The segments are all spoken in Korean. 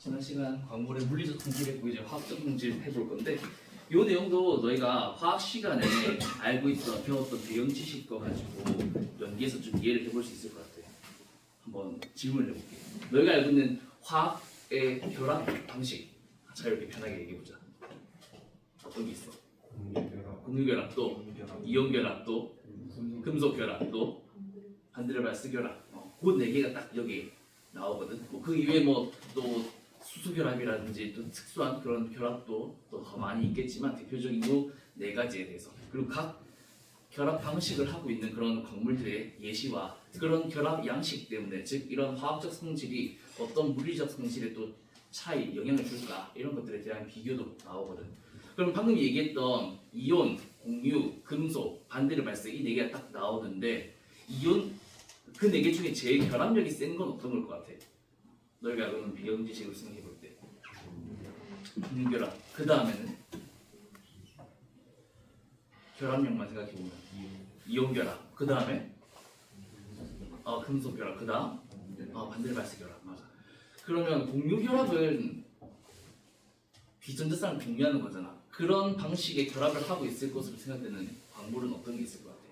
지난 시간 광물의 물리적 성질했고 이제 화학적 성질 해볼 건데 이 내용도 너희가 화학 시간에 알고 있던 배웠던 배경 지식과 가지고 연기해서 좀 이해를 해볼 수 있을 것 같아요. 한번 질문을 해볼게. 너희가 알고 있는 화학의 결합 방식 자유롭게 편하게 얘기해보자. 어떤 게 있어? 공유결합 또 이온결합 또 금속결합 또 반드르발스 결합 그 네 개가 딱 여기 나오거든. 그 이외에 뭐 또 수소결합이라든지 또 특수한 그런 결합도 또 더 많이 있겠지만 대표적인 요 네 가지에 대해서 그리고 각 결합 방식을 하고 있는 그런 광물들의 예시와 그런 결합 양식 때문에 즉 이런 화학적 성질이 어떤 물리적 성질에 또 차이 영향을 줄까 이런 것들에 대한 비교도 나오거든. 그럼 방금 얘기했던 이온, 공유, 금속, 반드르발스 이 네 개가 딱 나오는데 이온 그 네 개 중에 제일 결합력이 센 건 어떤 걸 것 같아? 너희가 알고 있는 비경 지식으로 생각해 볼 때 공유결합 그 다음에는 결합력만 생각해 보면 이온결합 그 다음에 금속결합 그 다음 반드르발스 결합 맞아. 그러면 공유결합은 비전자쌍을 공유하는 거잖아. 그런 방식의 결합을 하고 있을 것으로 생각되는 광물은 어떤 게 있을 것 같아?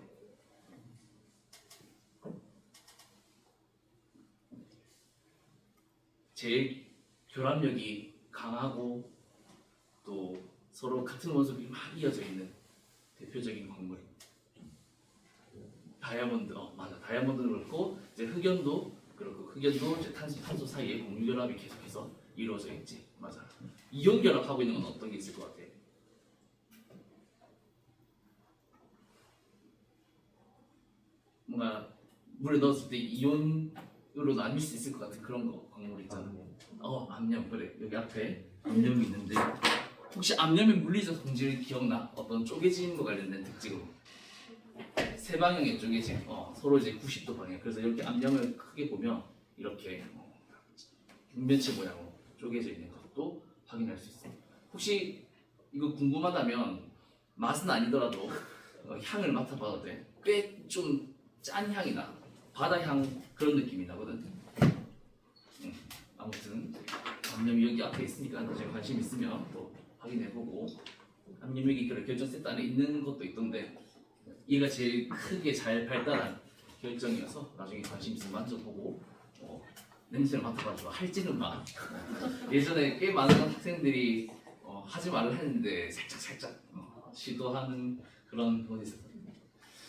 제일 결합력이 강하고 또 서로 같은 원소들이 막 이어져 있는 대표적인 광물 다이아몬드 맞아. 다이아몬드는 그렇고 이제 흑연도 그렇고 흑연도 이제 탄소 사이에 공유결합이 계속해서 이루어져 있지 맞아. 이온결합하고 있는 건 어떤 게 있을 것 같아? 뭔가 물에 넣었을 때 이온으로 나뉠 수 있을 것 같은 그런 거 광물 있잖아. 암염 그래. 여기 앞에 암염이 있는데 혹시 암염의 물리적 성질 기억나? 어떤 쪼개진 거 관련된 특징으로 세 방향의 쪼개짐. 서로 이제 90도 방향. 그래서 이렇게 암염을 크게 보면 이렇게 분면체 모양으로 쪼개져 있는 것도 확인할 수 있어. 혹시 이거 궁금하다면 맛은 아니더라도 향을 맡아봐도 돼. 꽤 좀 짠 향이 나. 바다 향 그런 느낌이 나거든. 아무튼 암염이 여기 앞에 있으니까 나중에 관심 있으면 또 확인해보고 암염력이 그런 결정 세트 안에 있는 것도 있던데 얘가 제일 크게 잘 발달한 결정이어서 나중에 관심 있으면 만져보고 냄새를 맡아가지고 할지는 마. 예전에 꽤 많은 학생들이 하지 말라 했는데 살짝 시도하는 그런 부분이 있었거든요.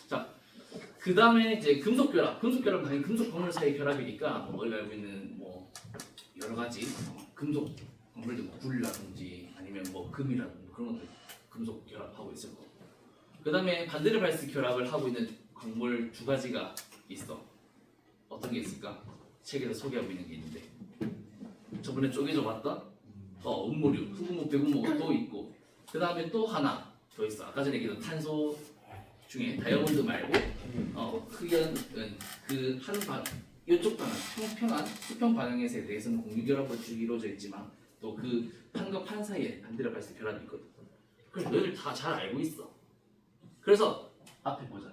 자, 그 다음에 이제 금속결합. 금속결합은 당연히 금속 광물 사이 결합이니까 우리가 알고 있는 뭐 여러 가지 금속 광물들 뭐 굴이라든지 아니면 뭐 금이라든지 그런 것들 금속 결합하고 있을 거고. 그 다음에 반드르발스 결합을 하고 있는 광물 두 가지가 있어. 어떤 게 있을까? 책에서 소개하고 있는 게 있는데 저번에 쪼개져 봤던 음모류, 흑음모, 백음모가 또 있고 그 다음에 또 하나 더 있어. 아까 전에 얘기했던 탄소 중에 다이아몬드 말고 흑연은 그 한 방 이쪽 방향 평평한 수평 방향에 대해서는 공유결합과 쭉 이루어져 있지만 또 그 판과 판 사이에 반드르발스 결합이 있거든. 그래서 너희들 다 잘 알고 있어. 그래서 앞에 보자.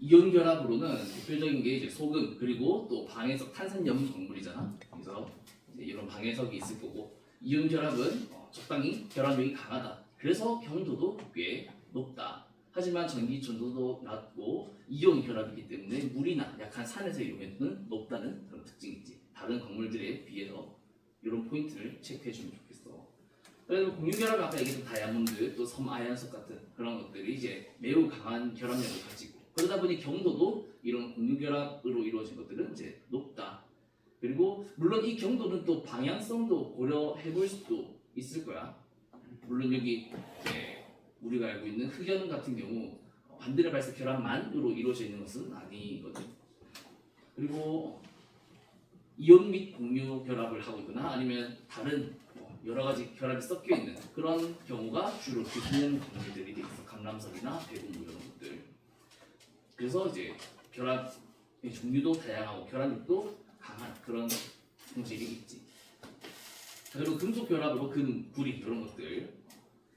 이온 결합으로는 대표적인 게 이제 소금 그리고 또 방해석 탄산염 광물이잖아. 그래서 이제 이런 방해석이 있을 거고 이온 결합은 적당히 결합력이 강하다. 그래서 경도도 꽤 높다. 하지만 전기 전도도 낮고 이온 결합이기 때문에 물이나 약한 산에서의 용해도는 높다는 그런 특징이 있지. 다른 광물들에 비해서 이런 포인트를 체크해주면 좋겠어. 그래서 공유결합은 아까 얘기했던 다이아몬드 또 섬아연석 같은 그런 것들이 이제 매우 강한 결합력을 가지고 그러다 보니 경도도 이런 공유결합으로 이루어진 것들은 이제 높다. 그리고 물론 이 경도는 또 방향성도 고려해볼 수도 있을 거야. 물론 여기 우리가 알고 있는 흑연 같은 경우 반드르발스 결합만으로 이루어져 있는 것은 아니거든. 그리고 이온 및 공유 결합을 하고 있거나 아니면 다른 여러 가지 결합이 섞여 있는 그런 경우가 주로 있는 광물들이 있어. 강남석이나 대금모 이런 것들. 그래서 이제 결합의 종류도 다양하고 결합력도 강한 그런 성질이 있지. 그리고 금속 결합으로 금, 구리 이런 것들.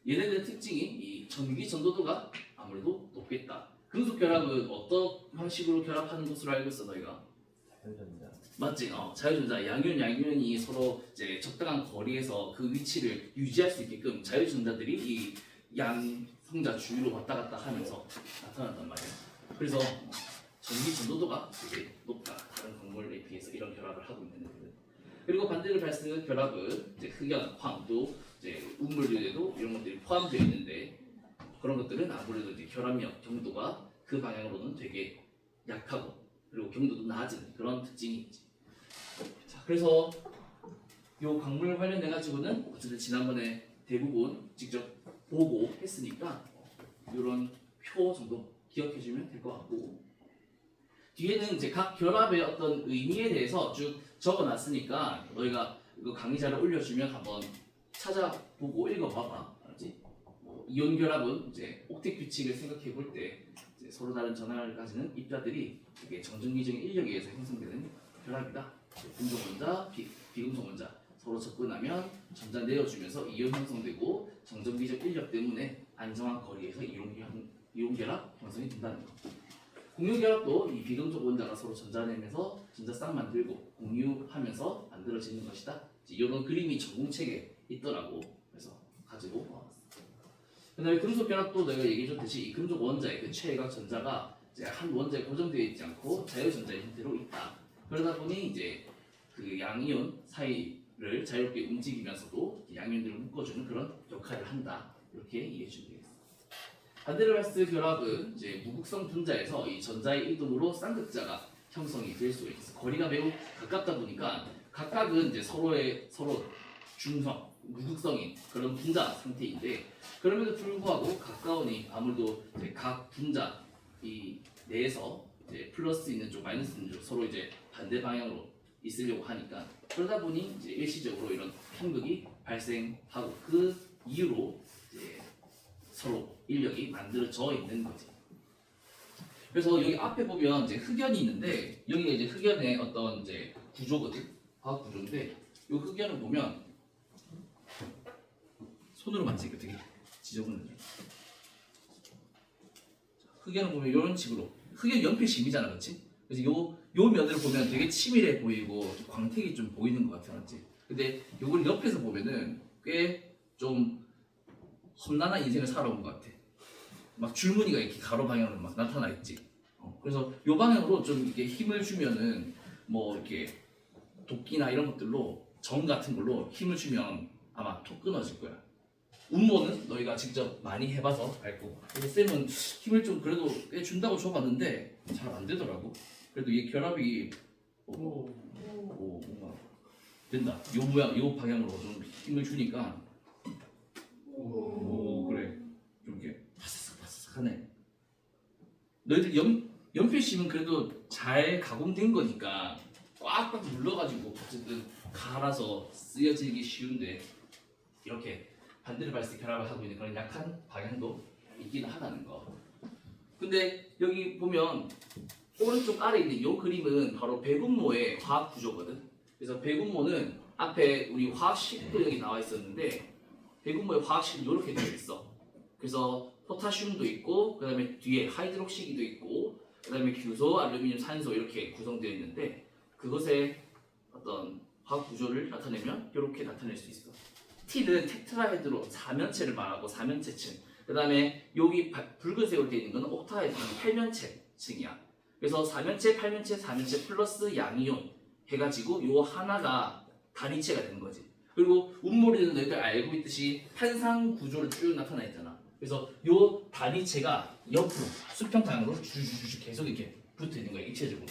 얘네들의 특징이 이 전기 전도도가 아무래도 높겠다. 금속 결합은 어떤 방식으로 결합하는 것으로 알고 있어 너희가? 단전자. 맞지? 자유전자 양이온 양이온이 서로 이제 적당한 거리에서 그 위치를 유지할 수 있게끔 자유전자들이 이 양성자 주위로 왔다 갔다 하면서 나타난단 말이야. 그래서 전기 전도도가 되게 높다. 다른 광물에 비해서 이런 결합을 하고 있는 거거든. 그리고 반데르발스 결합은 이제 흑연, 황, 또 이제 운물류에도 이런 것들이 포함되어 있는데 그런 것들은 아무래도 이제 결합력 경도가 그 방향으로는 되게 약하고 그리고 경도도 낮은 그런 특징이 있지. 자, 그래서 이 광물 관련돼 가지고는 어쨌든 지난번에 대부분 직접 보고 했으니까 이런 표 정도 기억해주면 될 것 같고 뒤에는 이제 각 결합의 어떤 의미에 대해서 쭉 적어놨으니까 너희가 이거 강의자를 올려주면 한번 찾아보고 읽어봐봐. 알지? 이온 결합은 이제 옥텟 규칙을 생각해 볼 때 서로 다른 전항을 가지는 입자들이 되게 정전기적인 인력에 의해서 형성되는 결합이다. 금속 원자, 비금속 원자 서로 접근하면 전자 내어주면서 이온 형성되고 정전기적 인력 때문에 안정한 거리에서 이온 결합 형성이 된다는 거. 공유 결합도 이 비금속 원자가 서로 전자 내면서 전자 쌍 만들고 공유하면서 만들어지는 것이다. 이런 그림이 전공책에 있더라고. 그래서 가지고 와봤어. 그다음에 금속 결합도 내가 얘기해줬듯이 이 금속 원자의 그 최외곽 전자가 이제 한 원자에 고정되어 있지 않고 자유전자의 형태로 있다. 그러다 보니 이제 그 양이온 사이를 자유롭게 움직이면서도 양이온들을 묶어주는 그런 역할을 한다. 이렇게 이해해주면 되겠습니다. 반데르발스 결합은 이제 무극성 분자에서 이 전자의 이동으로 쌍극자가 형성이 될 수가 있어. 거리가 매우 가깝다 보니까 각각은 이제 서로 중성, 무극성인 그런 분자 상태인데 그럼에도 불구하고 가까우니 아무래도 이제 각 분자 이 내에서 이제 플러스 있는 쪽, 마이너스 있는 쪽 서로 이제 반대 방향으로 있으려고 하니까 그러다 보니 이제 일시적으로 이런 편극이 발생하고 그 이유로 이제 서로 인력이 만들어져 있는 거지. 그래서 여기 앞에 보면 이제 흑연이 있는데 여기가 이제 흑연의 어떤 이제 구조거든, 화학 구조인데 이 흑연을 보면 손으로 만지니까 되게 지저분하죠. 흑연을 보면 이런 식으로 흑연 연필심이잖아, 그렇지? 그래서 요 면을 보면 되게 치밀해 보이고 광택이 좀 보이는 것 같아, 맞지? 근데 요걸 옆에서 보면은 꽤 좀 험난한 인생을 살아온 것 같아. 막 줄무늬가 이렇게 가로 방향으로 막 나타나 있지. 그래서 요 방향으로 좀 이렇게 힘을 주면은 뭐 이렇게 도끼나 이런 것들로 정 같은 걸로 힘을 주면 아마 톡 끊어질 거야. 운모는 너희가 직접 많이 해봐서 알고. 그래서 쌤은 힘을 좀 그래도 꽤 준다고 줘봤는데 잘 안 되더라고. 그래도 이 결합이 뭔가 된다. 요 모양, 요 방향으로 좀 힘을 주니까 그래. 좀 이렇게 바삭바삭하네. 너희들 연필심은 그래도 잘 가공된 거니까 꽉꽉 눌러가지고 어쨌든 갈아서 쓰여지기 쉬운데 이렇게 반데르발스 결합을 하고 있는 그런 약한 방향도 있기는 하다는 거. 근데 여기 보면 오른쪽 아래에 있는 이 그림은 바로 배분모의 화학 구조거든. 그래서 배분모는 앞에 우리 화학식도 여기 나와 있었는데 배분모의 화학식은 이렇게 되어 있어. 그래서 포타슘도 있고 그 다음에 뒤에 하이드록시기도 있고 그 다음에 규소, 알루미늄, 산소 이렇게 구성되어 있는데 그것의 어떤 화학 구조를 나타내면 이렇게 나타낼 수 있어. T는 테트라헤드로 4면체를 말하고 4면체층. 그 다음에 여기 붉은색으로 되어 있는 것은 옥타헤드는 8면체층이야. 그래서 4면체, 8면체, 4면체 플러스 양이온 해가지고 요 하나가 단위체가 되는 거지. 그리고 운모리는 너희들 알고 있듯이 한상 구조를 쭉 나타나 있잖아. 그래서 요 단위체가 옆으로 수평방향으로 주주주주 계속 이렇게 붙어 있는 거야, 입체적으로.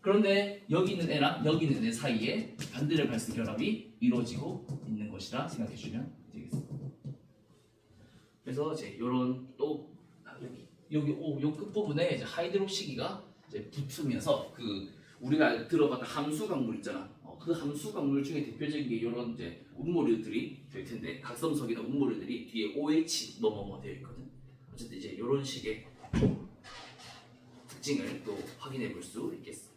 그런데 여기 있는 애랑 여기 있는 애 사이에 반데르발스 결합이 이루어지고 있는 것이라 생각해 주면 되겠습니다. 그래서 이제 요런 또 여기 요 끝부분에 이제 하이드록시기가 이제 붙으면서 그 우리가 들어봤던 함수 강물 있잖아. 그 함수 강물 중에 대표적인 게 이런 이제 운모류들이 될 텐데 각섬석이나 운모류들이 뒤에 OH 뭐뭐뭐 되어 있거든. 어쨌든 이제 이런 식의 특징을 또 확인해 볼 수 있겠어.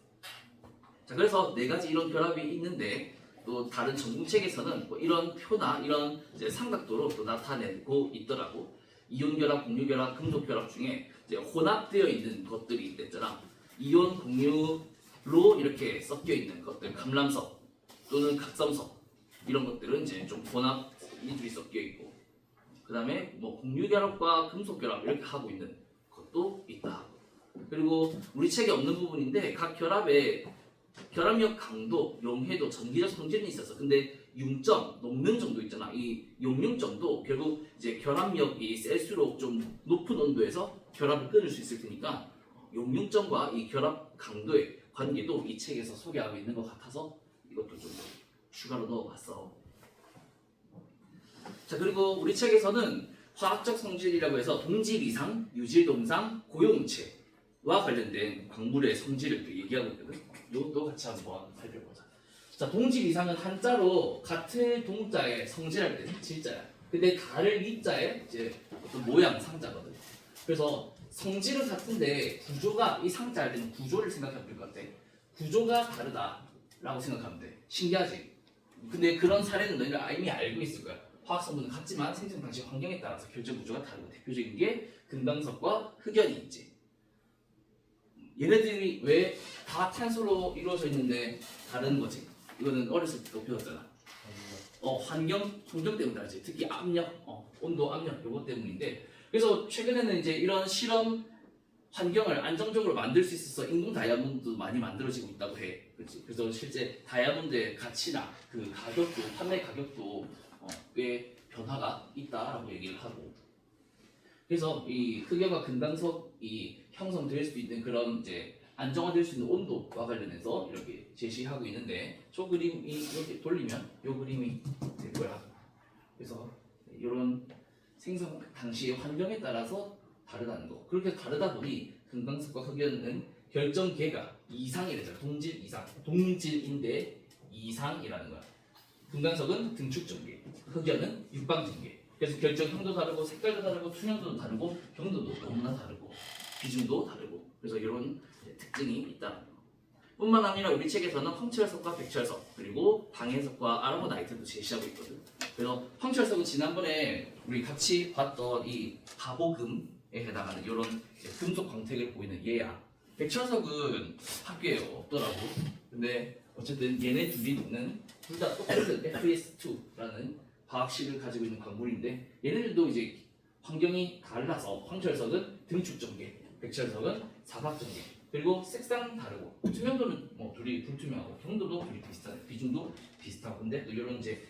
자, 그래서 네 가지 이런 결합이 있는데 또 다른 전공책에서는 뭐 이런 표나 이런 이제 삼각도로 또 나타내고 있더라고. 이온 결합, 공유 결합, 금속 결합 중에 이제 혼합되어 있는 것들이 있댔잖아. 이온, 공유, 이렇게 섞여 있는 것들, 감람석 또는 각섬석 이런 것들은 이제 좀 혼합 이들이 섞여 있고, 그 다음에 뭐 공유결합과 금속결합 이렇게 하고 있는 것도 있다. 그리고 우리 책에 없는 부분인데 각 결합의 결합력 강도, 용해도, 전기적 성질은 있었어. 근데 융점, 녹는 정도 있잖아. 이 용융점도 결국 이제 결합력이 셀수록 좀 높은 온도에서 결합을 끊을 수 있을 테니까 용융점과 이 결합 강도의 관계도 이 책에서 소개하고 있는 것 같아서 이것도 좀 추가로 넣어봤어. 자, 그리고 우리 책에서는 화학적 성질이라고 해서 동질 이상, 유질 동상, 고용체와 관련된 광물의 성질을 또 얘기하고 있거든. 이것도 같이 한번 살펴보자. 자, 동질 이상은 한자로 같은 동자에 성질할 때는 질자야. 근데 다를 이자에 이제 어떤 모양 상자거든. 그래서 성질은 같은데 구조가 이 상자 할 때는 구조를 생각하면 될 것 같아. 구조가 다르다라고 생각하면 돼. 신기하지? 근데 그런 사례는 너희가 이미 알고 있을 거야. 화학 성분은 같지만 생성 방식 환경에 따라서 결정 구조가 다르고, 대표적인 게 금강석과 흑연이 있지. 얘네들이 왜 다 탄소로 이루어져 있는데 다른 거지? 이거는 어렸을 때도 배웠잖아. 환경 환경 때문에 다르지. 특히 압력, 온도, 압력 요거 때문인데. 그래서 최근에는 이제 이런 실험 환경을 안정적으로 만들 수 있어서 인공 다이아몬드도 많이 만들어지고 있다고 해. 그렇지? 그래서 실제 다이아몬드의 가치나 그 가격도, 판매 가격도 꽤 변화가 있다라고 얘기를 하고. 그래서 이 흑연과 금강석이 형성될 수 있는 그런 이제 안정화될 수 있는 온도와 관련해서 이렇게 제시하고 있는데, 저 그림이 이렇게 돌리면 이 그림이 될 거야. 그래서 이런 생성 당시의 환경에 따라서 다르다는 거. 그렇게 다르다 보니 금강석과 흑연은 결정계가 이상이래잖아. 동질 이상, 동질인데 이상이라는 거야. 금강석은 등축전계, 흑연은 육방전계. 그래서 결정형도 다르고 색깔도 다르고 투명도도 다르고 경도도 너무나 다르고 비중도 다르고, 그래서 이런 특징이 있다는 거. 뿐만 아니라 우리 책에서는 황철석과 백철석 그리고 방해석과 아르고나이트도 제시하고 있거든. 그래서 황철석은 지난번에 우리 같이 봤던 이 가보금에 해당하는 이런 금속 광택을 보이는 얘야. 백철석은 학교에 없더라고. 근데 어쨌든 얘네 둘이는 둘 다 똑같은 FS2라는 화학식을 가지고 있는 광물인데, 얘네들도 이제 환경이 달라서 황철석은 등축전계, 백철석은 사각전계, 그리고 색상 다르고 투명도는 뭐 둘이 불투명하고 경도도 둘이 비슷하네. 비중도 비슷하고. 근데 또 이런 이제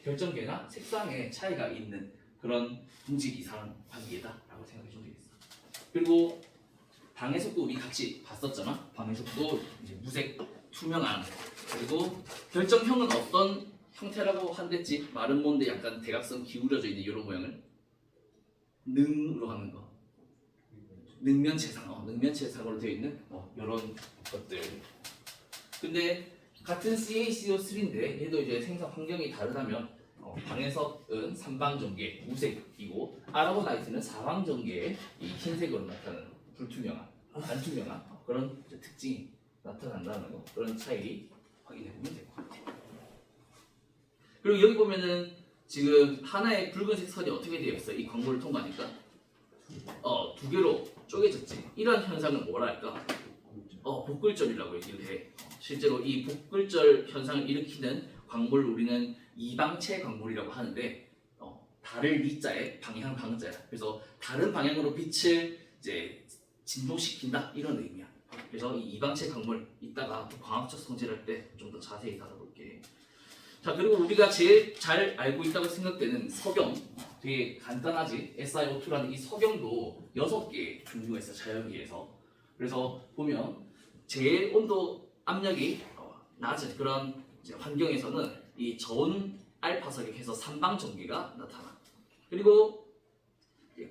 결정계나 색상의 차이가 있는 그런 동질 이상 관계다라고 생각해 주면 되겠어. 그리고 방해석도 우리 같이 봤었잖아. 방해석도 이제 무색, 투명한, 그리고 결정형은 어떤 형태라고 한댔지? 마른 뭔데 약간 대각선 기울어져 있는 이런 모양을 능으로 하는 거. 능면체상, 능면체상으로 되어 있는 이런 것들. 근데 같은 CaCO3인데 얘도 이제 생성 환경이 다르다면 방해석은 삼방전계 무색이고 아르고나이트는 사방전계의 이 흰색으로 나타나는 불투명한, 반투명한 그런 특징이 나타난다는 거. 그런 차이 확인해 보면 될 것 같아요. 그리고 여기 보면은 지금 하나의 붉은색 선이 어떻게 되어 있어? 이 광물을 통과하니까 두 개로 쪼개졌지. 이런 현상을 뭐라 할까? 복글절이라고 얘기를 해. 실제로 이 복글절 현상을 일으키는 광물을 우리는 이방체 광물이라고 하는데, 달을 이자에 방향 방자야. 그래서 다른 방향으로 빛을 이제 진동시킨다 이런 의미야. 그래서 이 이방체 광물 이따가 광학적 성질할 때 좀 더 자세히 다뤄볼게. 자, 그리고 우리가 제일 잘 알고 있다고 생각되는 석영, 되게 간단하지? SiO2라는 이 석영도 6개의 종류가 있어, 자연계에서. 그래서 보면 제일 온도 압력이 낮은 그런 환경에서는 이 저온 알파석영에서 삼방전기가 나타나. 그리고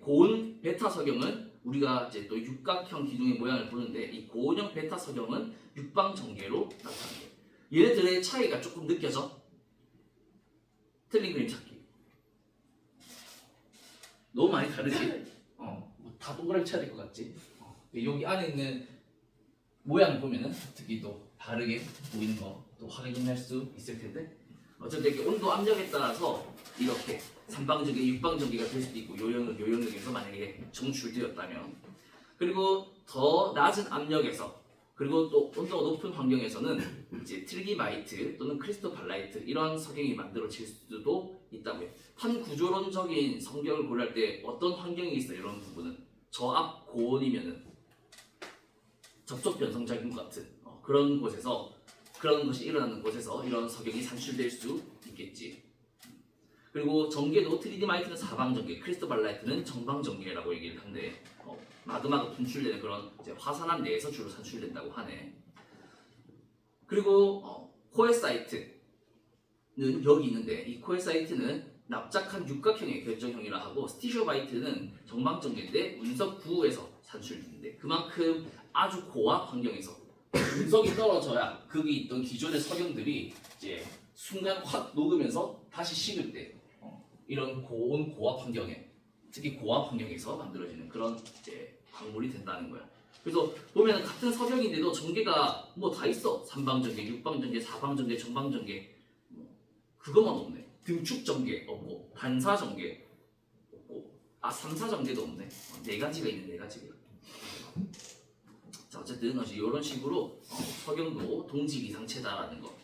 고온 베타석영은 우리가 이제 또 육각형 기둥의 모양을 보는데, 이 고온형 베타석영은 육방전개로 나타나요. 얘네들의 차이가 조금 느껴져? 틀린 그림 찾기. 너무 많이 다르지? 다 동그랗게 쳐야 될 것 같지? 여기 안에 있는 모양을 보면은 특히 또 다르게 보이는 거 또 확인할 수 있을 텐데, 어쨌든 이렇게 온도 압력에 따라서 이렇게 삼방전기, 육방전기가 될 수도 있고, 요영역에서 만약에 정출되었다면, 그리고 더 낮은 압력에서 그리고 또 온도가 높은 환경에서는 이제 트리기마이트 또는 크리스토발라이트 이런 석영이 만들어질 수도 있다고요. 판구조론적인 성격을 고려할 때 어떤 환경이 있어 이런 부분은 저압 고온이면은 접촉 변성작용 같은 그런 곳에서 그런 것이 일어나는 곳에서 이런 석영이 산출될 수 있겠지. 그리고 전개도 트리디마이트는 사방전개, 크리스토발라이트는 정방전개라고 얘기를 하는데 마그마가 분출되는 그런 이제 화산암 내에서 주로 산출된다고 하네. 그리고 코에사이트는 여기 있는데 이 코에사이트는 납작한 육각형의 결정형이라 하고 스티쇼바이트는 정방전개인데 운석 구에서 산출되는데 그만큼 아주 고압 환경에서 운석이 떨어져야 거기 있던 기존의 석영들이 이제 순간 확 녹으면서 다시 식을 때 이런 고온 고압 환경에 특히 고압 환경에서 만들어지는 그런 이제 광물이 된다는 거야. 그래서 보면 같은 석영인데도 전개가 뭐 다 있어. 삼방전개, 육방전개, 사방전개, 정방전개 그것만 없네. 등축전개 없고 반사전개 없고 삼사전개도 없네. 네 가지가 있는 네 가지가. 자 어쨌든 이런 식으로 석영도 동질 이상체다라는 거.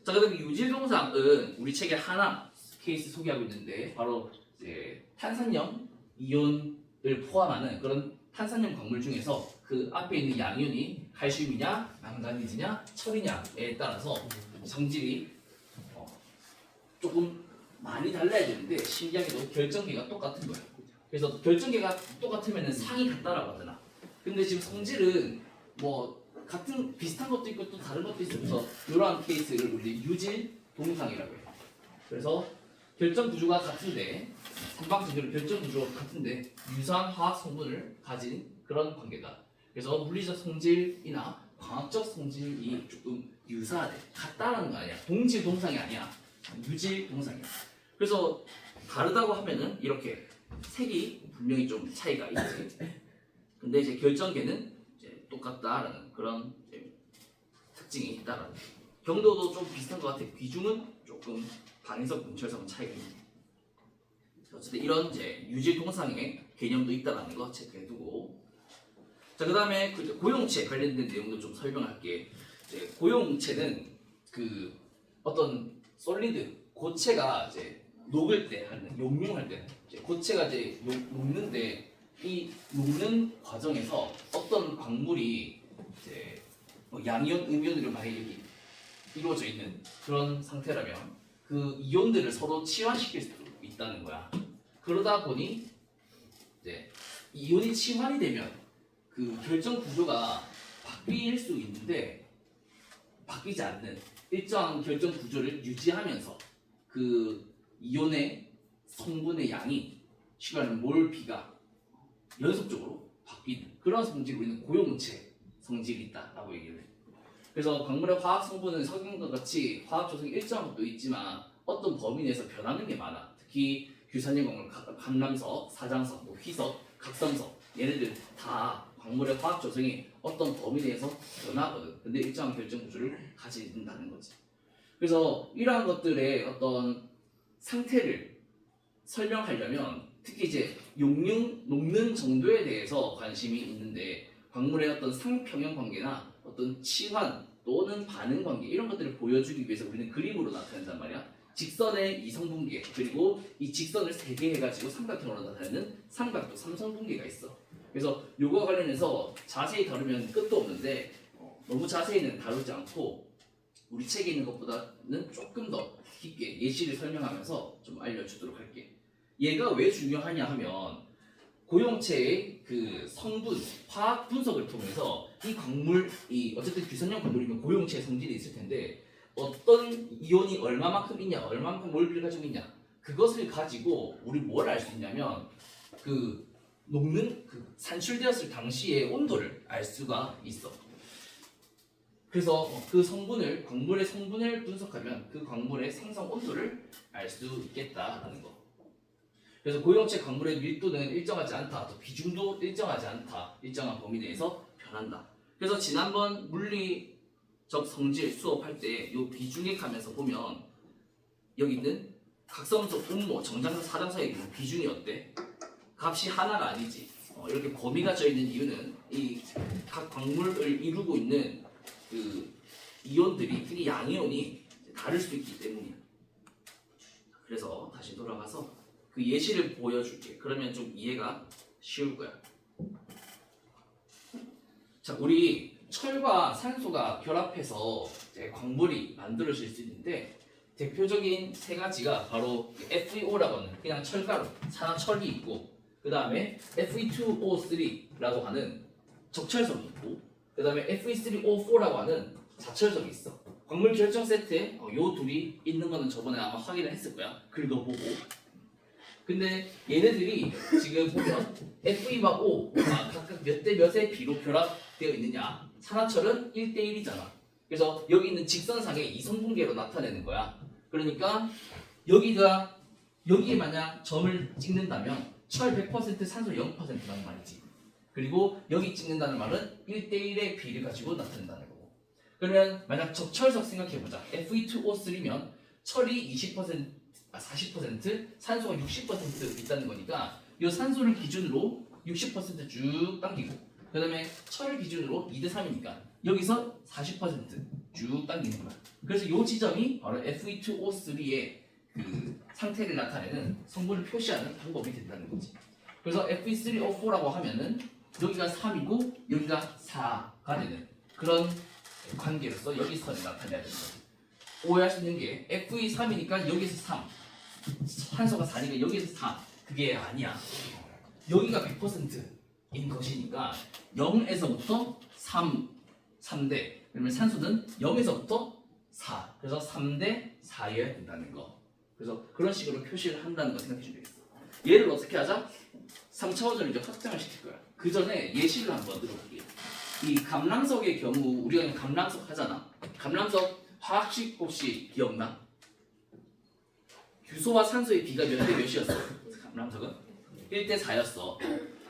자 그다음에 유질동상은 우리 책에 하나 케이스 소개하고 있는데 바로 이제 탄산염 이온을 포함하는 그런 탄산염 광물 중에서 그 앞에 있는 양이온이 칼슘이냐, 망가니즈냐, 철이냐에 따라서 성질이 조금 많이 달라야 되는데 신기하게도 결정계가 똑같은 거예요. 그래서 결정계가 똑같으면 상이 같다라고 하잖아. 근데 지금 성질은 뭐 같은 비슷한 것도 있고 또 다른 것도 있어서 이러한 케이스를 우리 유질 동상이라고 해요. 그래서 결정 구조가 같은데 삼방전개로 결정 구조가 같은데 유사한 화학 성분을 가진 그런 관계다. 그래서 물리적 성질이나 광학적 성질이 조금 유사하대. 같다라는 거 아니야. 동질 동상이 아니야. 유질 동상이야. 그래서 다르다고 하면은 이렇게 색이 분명히 좀 차이가 있지. 근데 이제 결정계는 이제 똑같다라는 그런 이제 특징이 있다라는. 경도도 좀 비슷한 것 같아. 비중은 조금 반응성, 분철성 차이가 있는. 어쨌든 이런 이제 유질 동상의 개념도 있다라는 거 체크해 두고. 자 그다음에 고용체 관련된 내용도 좀 설명할게. 이제 고용체는 그 어떤 솔리드 고체가 이제 녹을 때 하는 용융할 때 이제 고체가 이제 녹는데 이 녹는 과정에서 어떤 광물이 이제 양이온, 음이온으로 많이 이루어져 있는 그런 상태라면 그 이온들을 서로 치환시킬 수 있다는 거야. 그러다 보니 이제 이온이 치환이 되면 그 결정 구조가 바뀔 수 있는데 바뀌지 않는 일정한 결정 구조를 유지하면서 그 이온의 성분의 양이 시간은 몰P가 연속적으로 바뀌는 그런 성질을 우리는 고용체 성질이 있다라고 얘기를 해. 그래서 광물의 화학 성분은 석영과 같이 화학 조성이 일정한 것도 있지만 어떤 범위 내에서 변하는 게 많아. 특히 규산염 광물, 감람석, 사장석, 희석, 각성석 얘네들 다 광물의 화학 조성이 어떤 범위 내에서 변하거든. 근데 일정한 결정 구조를 가진다는 거지. 그래서 이러한 것들의 어떤 상태를 설명하려면 특히 이제 용융, 녹는 정도에 대해서 관심이 있는데 광물의 어떤 상평형 관계나 어떤 치환 또는 반응 관계 이런 것들을 보여주기 위해서 우리는 그림으로 나타낸단 말이야. 직선의 이성분계 그리고 이 직선을 3개 해가지고 삼각형으로 나타내는 삼각도 삼성분계가 있어. 그래서 요거 관련해서 자세히 다루면 끝도 없는데 너무 자세히는 다루지 않고 우리 책에 있는 것보다는 조금 더 깊게 예시를 설명하면서 좀 알려주도록 할게. 얘가 왜 중요하냐 하면 고용체의 그 성분, 화학 분석을 통해서 이 광물이 어쨌든 규산염 광물이면 고용체의 성질이 있을 텐데 어떤 이온이 얼마만큼 있냐, 얼마만큼 몰필을 가지고 있냐 그것을 가지고 우리 뭘 알 수 있냐면 그 녹는 그 산출되었을 당시의 온도를 알 수가 있어. 그래서 그 성분을 광물의 성분을 분석하면 그 광물의 생성 온도를 알 수 있겠다라는 거. 그래서 고용체 광물의 밀도는 일정하지 않다, 또 비중도 일정하지 않다, 일정한 범위 내에서 변한다. 그래서 지난번 물리적 성질 수업할 때 이 비중액 하면서 보면 여기 있는 각성석, 음모, 정장석, 사장석의 비중이 어때? 값이 하나가 아니지. 이렇게 범위가 져 있는 이유는 이 각 광물을 이루고 있는 그 이온들이 특히 양이온이 다를 수 있기 때문이야. 그래서 다시 돌아가서 그 예시를 보여줄게. 그러면 좀 이해가 쉬울 거야. 자, 우리 철과 산소가 결합해서 이제 광물이 만들어질 수 있는데 대표적인 세 가지가 바로 FeO라고 하는 그냥 철가루, 산화철이 있고 그 다음에 Fe2O3라고 하는 적철석이 있고 그 다음에 Fe3O4라고 하는 자철석이 있어. 광물 결정 세트에 요 둘이 있는 거는 저번에 아마 확인을 했을 거야. 긁어보고. 근데 얘네들이 지금 보면 Fe와 O가 각각 몇 대 몇의 비로 결합되어 있느냐. 산화철은 1대 1이잖아. 그래서 여기 있는 직선상의 이성분계로 나타내는 거야. 그러니까 여기에 만약 점을 찍는다면 철 100% 산소 0%라는 말이지. 그리고 여기 찍는다는 말은 1대 1의 비를 가지고 나타낸다는 거고. 그러면 만약 적철석 생각해보자. Fe2O3면 철이 40%, 산소가 60% 있다는 거니까 이 산소를 기준으로 60%쭉 당기고 그 다음에 철을 기준으로 2대 3이니까 여기서 40%쭉 당기는 거야. 그래서 이 지점이 바로 Fe2O3의 그 상태를 나타내는 성분을 표시하는 방법이 된다는 거지. 그래서 Fe3O4라고 하면은 여기가 3이고 여기가 4가 되는 그런 관계로서 여기 선을 나타내야 되는 거지. 오해할 수 있는 게 Fe3이니까 여기서 3, 산소가 4니까 여기서 4. 그게 아니야. 여기가 100%인 것이니까 0에서부터 3대 그러면 산소는 0에서부터 4 그래서 3대 4여야 된다는 거. 그래서 그런 식으로 표시를 한다는 거 생각해 주면 되겠어. 얘를 어떻게 하자? 3차원으로 이제 확장을 시킬 거야. 그 전에 예시를 한번 들어볼게요. 이 감람석의 경우 우리가 그냥 감람석 하잖아. 감람석 화학식 혹시 기억나? 규소와 산소의 비가 몇 대 몇이었어? 감람석은 1대 4였어.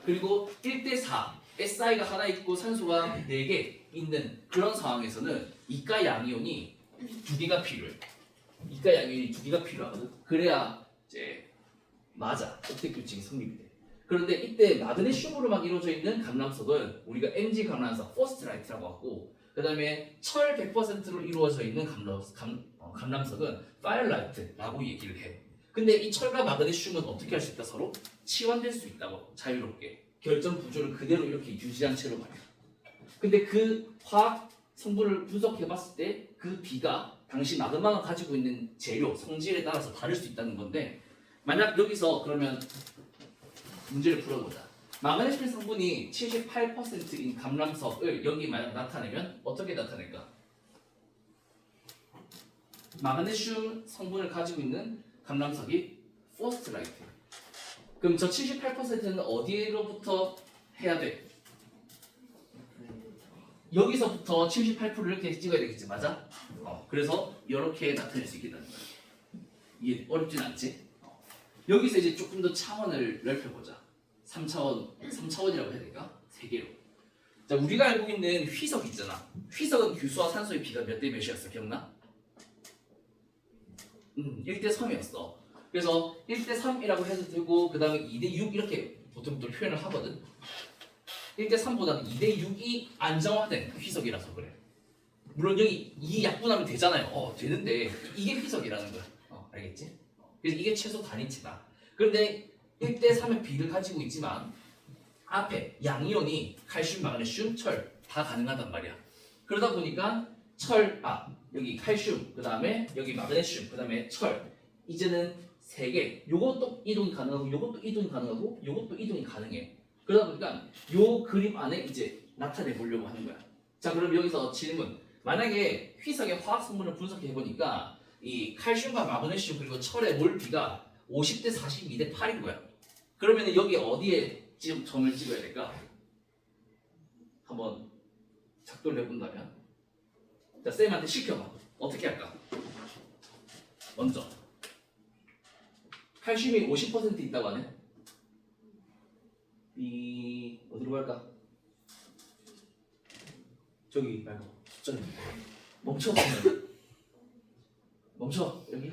그리고 1대 4 SI가 하나 있고 산소가 4개 있는 그런 상황에서는 이가 양이온이 2개가 필요해. 이가 양이온이 2개가 필요하거든. 그래야 이제 맞아. 옥텟 규칙이 성립이 돼. 그런데 이때 마그네슘으로만 이루어져 있는 감람석은 우리가 MG 감람석, 퍼스트라이트라고 하고 그 다음에 철 100%로 이루어져 있는 감람석은 파이어라이트라고 얘기를 해. 근데 이 철과 마그네슘은 어떻게 할 수 있다? 서로 치환될 수 있다고 자유롭게 결정 구조를 그대로 이렇게 유지한 채로 말이야. 근데 그 화학 성분을 분석해봤을 때 그 비가 당시 마그마가 가지고 있는 재료, 성질에 따라서 다를 수 있다는 건데 만약 여기서 그러면 문제를 풀어보자. 마그네슘 성분이 78%인 감람석을 여기 만약 나타내면 어떻게 나타낼까? 마그네슘 성분을 가지고 있는 감람석이 포스트라이트. 그럼 저 78%는 어디로부터 해야 돼? 여기서부터 78%를 이렇게 찍어야 되겠지, 맞아? 그래서 이렇게 나타낼 수 있겠다는 거야. 이게 어렵진 않지? 여기서 이제 조금 더 차원을 넓혀보자. 3차원이라고 해야 될까? 3개로. 자, 우리가 알고 있는 휘석 있잖아. 휘석은 규소와 산소의 비가 몇 대 몇이었어? 기억나? 1대 3이었어. 그래서 1대 3이라고 해도 되고 그 다음에 2대 6 이렇게 보통 또 표현을 하거든. 1대 3보다는 2대 6이 안정화된 휘석이라서 그래. 물론 여기 2 약분하면 되잖아요. 되는데 이게 휘석이라는 거야. 알겠지? 그래서 이게 최소 단위치다. 그런데 1대 3의 비를 가지고 있지만 앞에 양이온이 칼슘, 마그네슘, 철 다 가능하단 말이야. 그러다 보니까 여기 칼슘, 그 다음에 여기 마그네슘, 그 다음에 철 이제는 3개. 요것도 이동이 가능하고 요것도 이동이 가능하고 요것도 이동이 가능해. 그러다 보니까 요 그림 안에 이제 나타내 보려고 하는 거야. 자, 그럼 여기서 질문. 만약에 휘석의 화학 성분을 분석해 보니까 이 칼슘과 마그네슘 그리고 철의 몰비가 50대 42대 8인 거야. 그러면 여기 어디에 점을 찍어야 될까? 한번 작도를 해본다면 자, 쌤한테 시켜봐. 어떻게 할까? 먼저 칼슘이 50% 있다고 하네. 어디로 갈까? 저기 말고 저기 멈춰. 여기.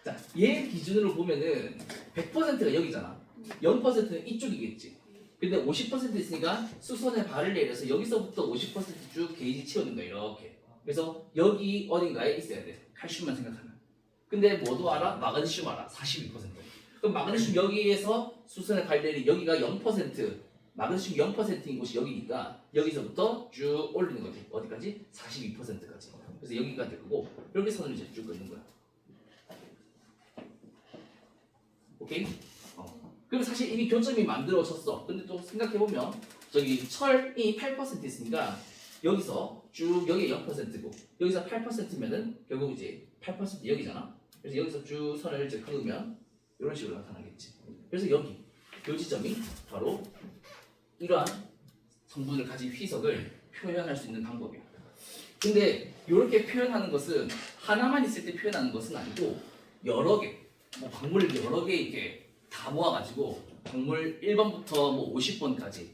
자, 얘 기준으로 보면은 100%가 여기잖아. 0%는 이쪽이겠지. 근데 50% 있으니까 수선에 발을 내려서 여기서부터 50%쭉 게이지 채우는 거야 이렇게. 그래서 여기 어딘가에 있어야 돼. 칼슘만 생각하면. 근데 뭐도 알아? 마그네슘 알아. 42%. 그럼 마그네슘 여기에서 수선에 발 내리 여기가 0%, 마그네슘 0%인 곳이 여기니까 여기서부터 쭉 올리는 거지. 어디까지? 42%까지. 그래서 여기가 될 거고 이렇게 선을 이제 쭉 긋는 거야. 오케이? 그럼 사실 이미 교점이 만들어졌어. 근데 또 생각해보면 저기 철이 8% 있으니까 여기서 쭉 여기 0%고 여기서 8%면은 결국 이제 8% 여기잖아. 그래서 여기서 쭉 선을 이제 그으면 이런 식으로 나타나겠지. 그래서 여기 이 지점이 바로 이러한 성분을 가진 휘석을 표현할 수 있는 방법이야. 근데 이렇게 표현하는 것은 하나만 있을 때 표현하는 것은 아니고 여러 개, 뭐 광물 여러 개 이렇게 다 모아가지고 광물 1번부터 뭐 50번까지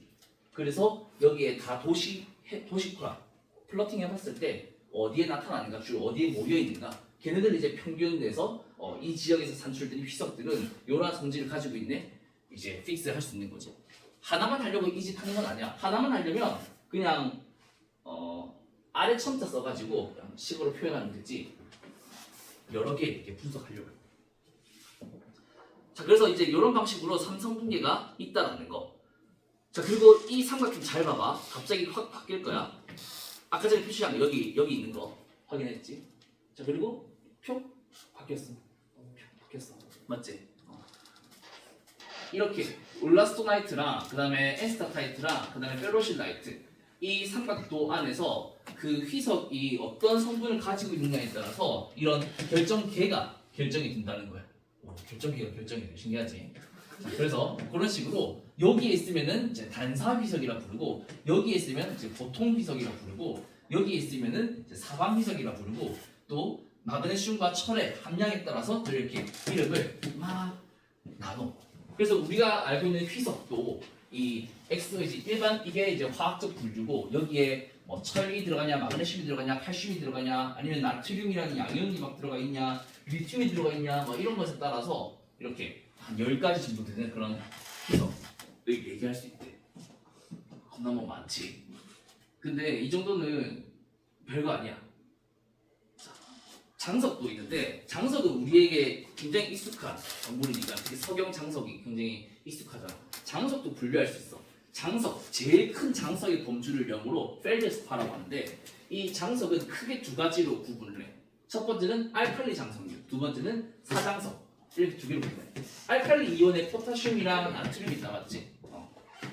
그래서 여기에 다 도시화 플러팅 해봤을 때 어디에 나타나는가 주로 어디에 모여있는가 걔네들 이제 평균 내서 이 지역에서 산출된 휘석들은 이러한 성질을 가지고 있네 이제 픽스 할 수 있는 거지. 하나만 하려고 이 짓 하는 건 아니야. 하나만 하려면 그냥 아래 첨자 써가지고 그냥 식으로 표현하면 되지 여러 개 이렇게 분석하려고. 자, 그래서 이제 이런 방식으로 삼성분계가 있다라는 거. 자, 그리고 이 삼각형 잘 봐봐. 갑자기 확 바뀔 거야. 아까 전에 표시한 여기 있는 거 확인했지? 자, 그리고 표 바뀌었어. 바뀌었어. 맞지? 이렇게 울라스토나이트랑 그다음에 엔스타타이트랑 그다음에 페로실라이트 이 삼각도 안에서 그 휘석이 어떤 성분을 가지고 있느냐에 따라서 이런 결정계가 결정이 된다는 거야. 결정기가 결정이 돼. 신기하지? 자, 그래서 그런 식으로 여기에 있으면은 이제 단사 휘석이라 부르고 여기에 있으면 이제 보통 휘석이라 부르고 여기에 있으면은 이제 사방 휘석이라 부르고 또 마그네슘과 철의 함량에 따라서 또 이렇게 이름을 막 나눠. 그래서 우리가 알고 있는 휘석도 이 엑스노이즈 일반 이게 이제 화학적 분류고 여기에 뭐 철이 들어가냐, 마그네슘이 들어가냐, 칼슘이 들어가냐, 아니면 나트륨이라는 양이온이 막 들어가 있냐, 리튬이 들어가 있냐, 뭐 이런 것에 따라서 이렇게 한 10가지 정도 되는 그런 휘석을 얘기할 수 있대. 겁나 뭐 많지. 근데 이 정도는 별거 아니야. 장석도 있는데 장석은 우리에게 굉장히 익숙한 광물이니까 특히 석영 장석이 굉장히 익숙하잖아. 장석도 분류할 수 있어. 장석, 제일 큰 장석의 범주를 영어로 펠드스파라고 하는데 이 장석은 크게 두 가지로 구분을 해. 첫 번째는 알칼리 장석류, 두 번째는 사장석. 이렇게 두 개로 구분해. 알칼리 이온에 포타슘이랑 나트륨이 있다 맞지?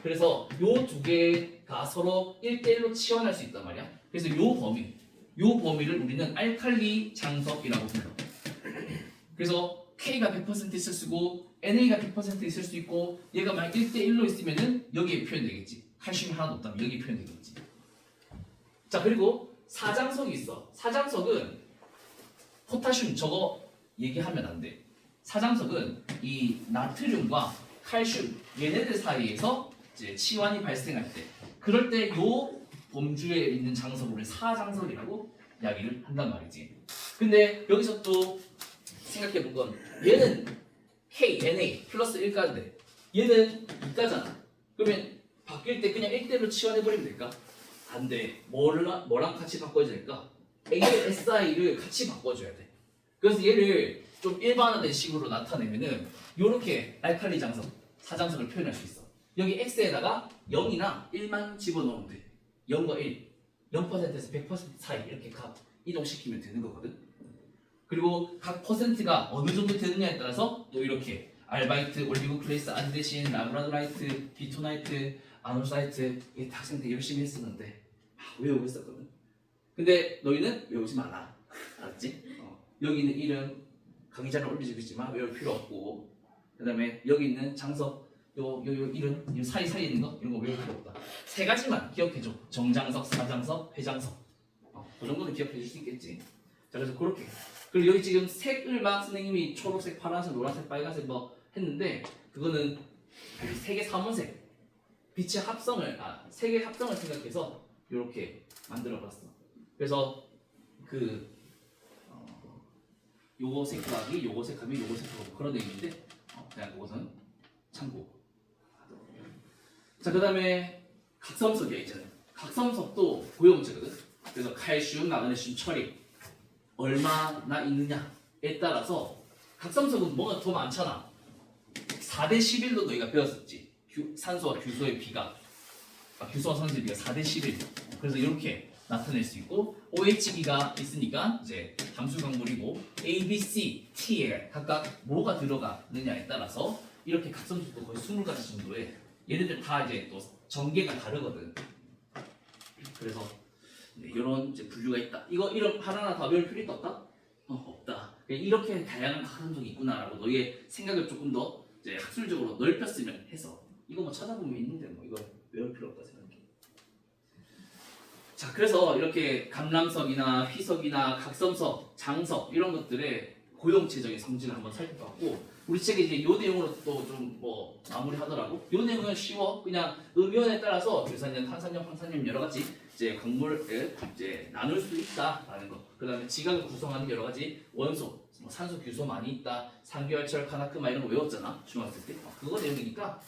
그래서 요 두 개가 서로 1대1로 치환할 수 있단 말이야. 그래서 요 범위를 우리는 알칼리 장석이라고 불러. 그래서 K가 100% 있을 수 있고 NA가 100% 있을 수 있고 얘가 만약 1대1로 있으면은 여기에 표현되겠지. 칼슘이 하나도 없다면 여기에 표현되겠지. 자, 그리고 사장석이 있어. 사장석은 포타슘 저거 얘기하면 안 돼. 사장석은 이 나트륨과 칼슘 얘네들 사이에서 이제 치환이 발생할 때 그럴 때 요 범주에 있는 장석을 사장석이라고 이야기를 한단 말이지. 근데 여기서 또 생각해 본 건 얘는 K, NA 플러스 1가인데 얘는 2가잖아. 그러면 바뀔 때 그냥 1대로 치환해버리면 될까? 안 돼. 뭐랑 같이 바꿔줘야 될까? ASI를 같이 바꿔줘야 돼. 그래서 얘를 좀 일반화된 식으로 나타내면은 요렇게 알칼리 장석, 사장석을 표현할 수 있어. 여기 X에다가 0이나 1만 집어넣으면 돼. 0과 1, 0%에서 100% 사이 이렇게 각 이동시키면 되는 거거든. 그리고 각 퍼센트가 어느 정도 되느냐에 따라서 또 이렇게 알바이트, 올리고클레이스, 안데신, 라브라도라이트, 비토나이트, 아노사이트 이 학생들 열심히 했었는데 외우고 있었거든. 근데 너희는 외우지 마라. 알았지? 여기 있는 이름 강의자는 올려주고 있지만 외울 필요 없고 그 다음에 여기 있는 장석 요 이름 요 사이사이에 있는 거 이런 거 외울 필요 없다. 세 가지만 기억해줘. 정장석, 사장석, 회장석. 그 정도는 기억해줄 수 있겠지. 자, 그래서 그렇게. 그리고 여기 지금 색을 막 선생님이 초록색, 파란색, 노란색, 빨간색 뭐 했는데 그거는 색의 삼원색 빛의 합성을 색의 합성을 생각해서 이렇게 만들어봤어. 그래서 그 요거 색 더하기 요거 색하면 요거 색 더하기 그런 데 있는데 그냥 그것은 참고. 자, 그 다음에 각섬석이야 이제는. 각섬석도 고용체거든. 그래서 칼슘, 마그네슘, 철이 얼마나 있느냐에 따라서 각섬석은 뭐가 더 많잖아. 4대 11로 너희가 배웠었지. 산소와 규소의 비가, 규소와 산소의 비가 4대 11. 그래서 이렇게 나타낼 수 있고, OH기가 있으니까 이제 함수 강물이고, A, B, C, T에 각각 뭐가 들어가느냐에 따라서 이렇게 각섬석도 거의 20가지 정도의, 얘네들 다 이제 또 전개가 다르거든. 그래서 이런 이제 분류가 있다. 이거 이런 하나하나 다 외울 필요가 없다? 없다. 이렇게 다양한 각섬석이 있구나라고 너희의 생각을 조금 더 이제 학술적으로 넓혔으면 해서, 이거 뭐 찾아보면 있는데 뭐 이거 외울 필요 없다 생각해. 자, 그래서 이렇게 감람석이나 희석이나 각섬석, 장석 이런 것들의 고용체적인 성질을 한번 살펴봤고, 우리 책에 이제 요 내용으로 또 좀 뭐 마무리하더라고. 요 내용은 쉬워. 그냥 음이온에 따라서 유산염, 탄산염, 황산염 여러 가지 이제 광물을 이제 나눌 수 있다라는 거. 그다음에 지각을 구성하는 여러 가지 원소, 뭐 산소, 규소 많이 있다. 산기활철, 카나크마 이런 거 외웠잖아 중학생 때. 그거 내용이니까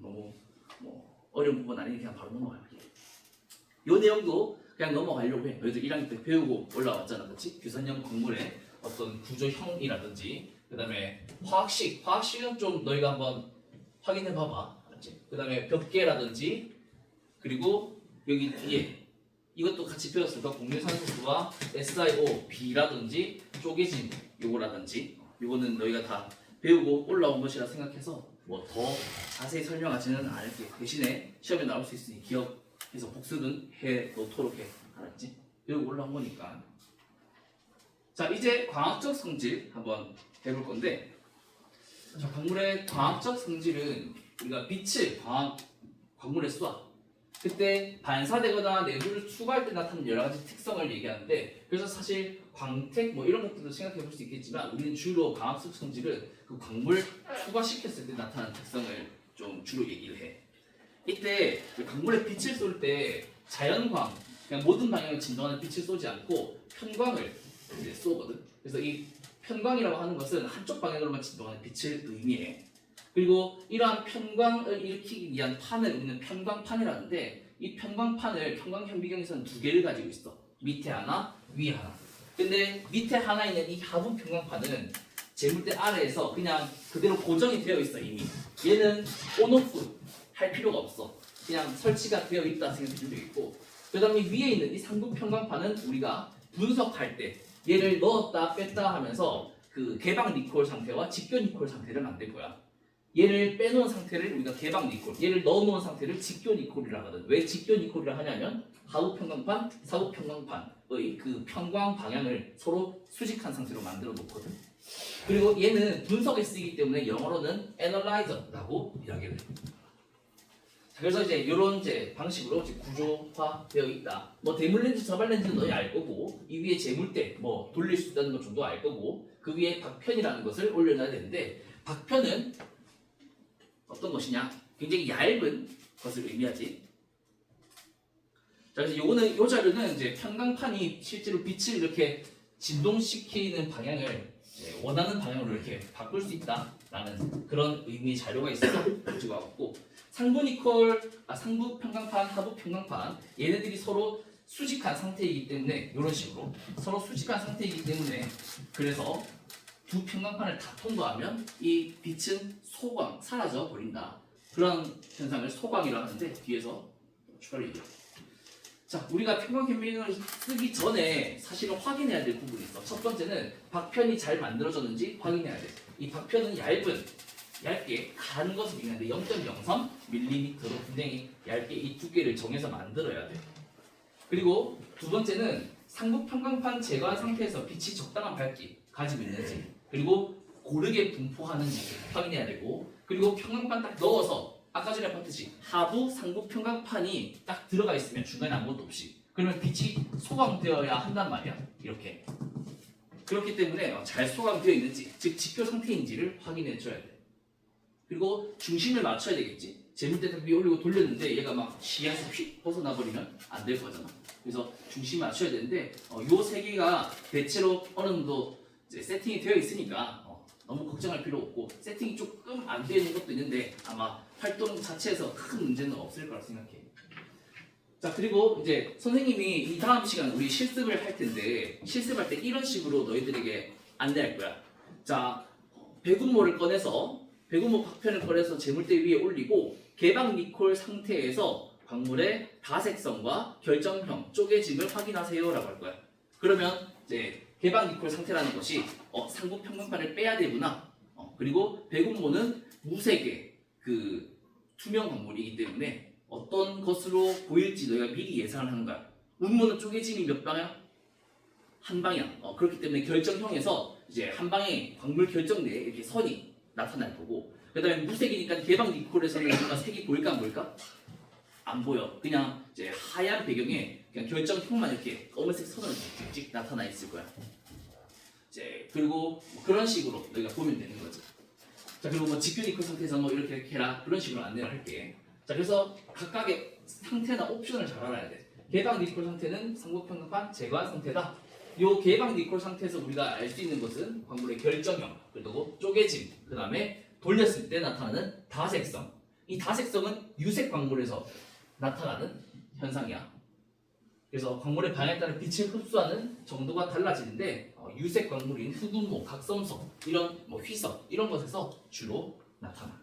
너무 뭐 어려운 부분 아니니 그냥 바로 넘어가요. 요 내용도 그냥 넘어가려고 해. 너희들 1학년 때 배우고 올라왔잖아, 그렇지? 규산염 광물의 어떤 구조형이라든지, 그 다음에 화학식은 좀 너희가 한번 확인해봐봐, 알았지? 그 다음에 벽계라든지, 그리고 여기 뒤에 이것도 같이 배웠으니까 공유산소수와 SiO, B라든지 쪼개진 요거라든지, 요거는 너희가 다 배우고 올라온 것이라 생각해서 뭐 더 자세히 설명하지는 않을게. 대신에 시험에 나올 수 있으니 기억해서 복습은 해 놓도록 해, 알았지? 배우고 올라온 거니까. 자, 이제 광학적 성질 한번 해볼 건데, 자, 광물의 광학적 성질은 우리가 빛을 광물에 쏴. 그때 반사되거나 내부를 추구할 때 나타나는 여러 가지 특성을 얘기하는데, 그래서 사실 광택 뭐 이런 것들도 생각해 볼 수 있겠지만, 우리는 주로 광학적 성질은 그 광물 추가시켰을 때 나타나는 특성을 좀 주로 얘기를 해. 이때 광물에 빛을 쏠 때 자연광, 그냥 모든 방향을 진동하는 빛을 쏘지 않고 편광을 이제 쏘거든. 그래서 이 편광이라고 하는 것은 한쪽 방향으로만 진동하는 빛을 의미해. 그리고 이러한 편광을 일으키기 위한 판을 우리는 편광판이라는데, 이 편광판을 편광현미경에서는 두 개를 가지고 있어. 밑에 하나, 위에 하나. 근데 밑에 하나 있는 이 하부 편광판은 재물대 아래에서 그냥 그대로 고정이 되어 있어 이미. 얘는 온오프 할 필요가 없어. 그냥 설치가 되어 있다 생각해 주면 되겠고, 그 다음에 위에 있는 이 상부 편광판은 우리가 분석할 때 얘를 넣었다 뺐다 하면서 그 개방 니콜 상태와 직교 니콜 상태를 만들 거야. 얘를 빼놓은 상태를 우리가 개방 니콜, 얘를 넣어놓은 상태를 직교 니콜이라 하거든. 왜 직교 니콜이라 하냐면 하부 편광판, 사부 편광판의 그 편광 방향을 서로 수직한 상태로 만들어 놓거든. 그리고 얘는 분석에 쓰이기 때문에 영어로는 analyzer라고 이야기를 해. 그래서 이제 이런 이제 방식으로 이제 구조화되어 있다. 뭐 대물렌즈, 저발렌즈는 너희 알 거고, 이 위에 재물대 뭐 돌릴 수 있다는 것 정도 알 거고, 그 위에 박편이라는 것을 올려놔야 되는데, 박편은 어떤 것이냐? 굉장히 얇은 것을 의미하지. 자, 그래서 요거는 요 자료는 이제 편광판이 실제로 빛을 이렇게 진동시키는 방향을 이제 원하는 방향으로 이렇게 바꿀 수 있다라는 그런 의미의 자료가 있어서 가지고 왔고, 상부 니콜, 상부 편광판, 하부 편광판, 얘네들이 서로 수직한 상태이기 때문에 이런 식으로 서로 수직한 상태이기 때문에, 그래서 두 편광판을 다 통과하면 이 빛은 소광, 사라져 버린다. 그런 현상을 소광이라고 하는데 뒤에서 추가로 얘기해요. 자, 우리가 편광현미경을 쓰기 전에 사실은 확인해야 될 부분이 있어. 첫 번째는 박편이 잘 만들어졌는지 확인해야 돼. 이 박편은 얇게 간 것을 얘기하는데 0.03mm로 굉장히 얇게 이 두께를 정해서 만들어야 돼. 그리고 두 번째는 상부 편광판 제거한 상태에서 빛이 적당한 밝기 가지고 있는지, 그리고 고르게 분포하는지 확인해야 되고, 그리고 편광판 딱 넣어서 아까 전에 봤듯이 하부, 상부 편광판이 딱 들어가 있으면 중간에 아무것도 없이, 그러면 빛이 소광되어야 한단 말이야. 이렇게. 그렇기 때문에 잘 소광되어 있는지, 즉 직교 상태인지를 확인해 줘야 돼. 그리고 중심을 맞춰야 되겠지. 재물대 위에 올리고 돌렸는데 얘가 막 시야에서 휙 벗어나 버리면 안 될 거잖아. 그래서 중심을 맞춰야 되는데, 요 세 개가 대체로 어느 정도 이제 세팅이 되어 있으니까 너무 걱정할 필요 없고 세팅이 조금 안 되는 것도 있는데 아마 활동 자체에서 큰 문제는 없을 거라 생각해. 자, 그리고 이제 선생님이 이 다음 시간 우리 실습을 할 텐데 실습할 때 이런 식으로 너희들에게 안내할 거야. 자, 배군모를 꺼내서 배군모 박편을 꺼내서 제물대 위에 올리고 개방 니콜 상태에서 광물의 다색성과 결정형, 쪼개짐을 확인하세요라고 할 거야. 그러면 이제 개방 니콜 상태라는 것이 상부 평면판을 빼야 되구나. 그리고 배군모는 무색의 그 투명 광물이기 때문에 어떤 것으로 보일지 너희가 미리 예상을 하는 거야. 운모는 쪼개짐이 몇 방향? 한 방향. 그렇기 때문에 결정형에서 이제 한 방에 광물 결정 내에 이렇게 선이 나타날 거고, 그다음에 무색이니까 개방 니콜에서는 뭔가 색이 보일까 안 보일까? 안 보여. 그냥 이제 하얀 배경에 그냥 결정형만 이렇게 검은색 선으로 찍찍 나타나 있을 거야. 이제 그리고 뭐 그런 식으로 너희가 보면 되는 거지. 자, 그리고 뭐 직교 니콜 상태에서 뭐 이렇게 해라 그런 식으로 안내를 할게. 자, 그래서 각각의 상태나 옵션을 잘 알아야 돼. 개방 니콜 상태는 상부평면판 제거한 상태다. 요 개방 니콜 상태에서 우리가 알 수 있는 것은 광물의 결정형, 그리고 쪼개짐, 그 다음에 돌렸을 때 나타나는 다색성. 이 다색성은 유색 광물에서 나타나는 현상이야. 그래서 광물의 방향에 따라 빛을 흡수하는 정도가 달라지는데 유색 광물인 흑운모, 각섬석, 이런 뭐 휘석 이런 것에서 주로 나타나.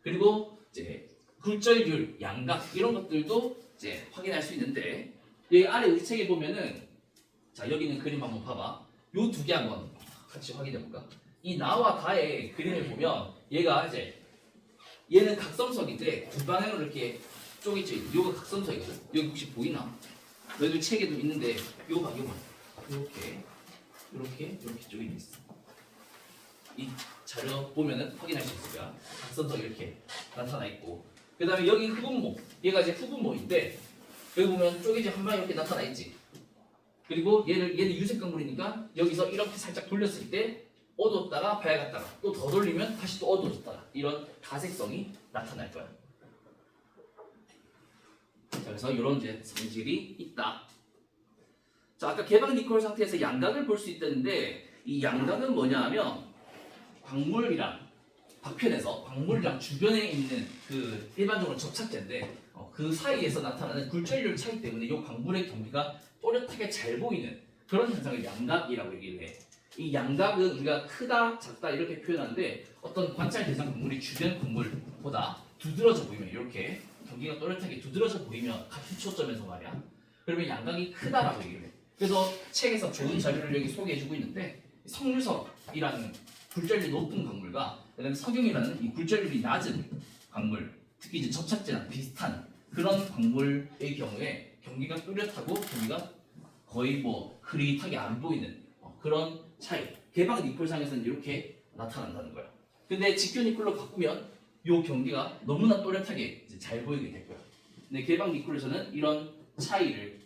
그리고 이제 굴절률, 양각 이런 것들도 이제 확인할 수 있는데 여기 아래 우리 책에 보면은 자 여기 있는 그림 한번 봐봐. 요 두 개 한번 같이 확인해 볼까? 이 나와 가의 그림을 보면 얘가 이제 얘는 각섬석인데 두 방향으로 이렇게 쪼개져 있는 요거 각섬석이거든. 여기 혹시 보이나? 너희들 책에도 있는데 요거 봐 요거 이렇게 쪼개져 있어. 이 자료 보면은 확인할 수 있을 거야. 각섬석 이렇게 나타나 있고, 그 다음에 여기 흑운모, 얘가 이제 흑운모인데 여기 보면 쪼개져 한 방에 이렇게 나타나 있지. 그리고 얘는 유색 광물이니까 여기서 이렇게 살짝 돌렸을 때 어두웠다가 밝았다가 또 더 돌리면 다시 또 어두워졌다가 이런 다색성이 나타날 거야. 자, 그래서 이런 이제 성질이 있다. 자, 아까 개방 니콜 상태에서 양각을 볼 수 있다는데 이 양각은 뭐냐 하면 광물이랑 박편에서 광물이랑 주변에 있는 그 일반적으로 접착제인데 그 사이에서 나타나는 굴절률 차이 때문에 이 광물의 경계가 또렷하게 잘 보이는 그런 현상을 양각이라고 얘기를 해. 이 양각은 우리가 크다, 작다 이렇게 표현하는데 어떤 관찰 대상 광물이 주변 광물보다 두드러져 보이면 이렇게 경계가 또렷하게 두드러져 보이면 같은 초점에서 말이야. 그러면 양각이 크다라고 얘기를 해. 그래서 책에서 좋은 자료를 여기 소개해주고 있는데 석류석이라는 굴절률이 높은 광물과 그다음에 석용이라는 이 굴절률이 낮은 광물, 특히 이제 접착제랑 비슷한 그런 광물의 경우에 경계가 뚜렷하고 경계가 거의 뭐 흐릿하게 안 보이는 그런 차이. 개방 니콜상에서는 이렇게 나타난다는 거야. 근데 직교 니콜로 바꾸면 이 경계가 너무나 또렷하게 이제 잘 보이게 될 거야. 근데 개방 니콜에서는 이런 차이를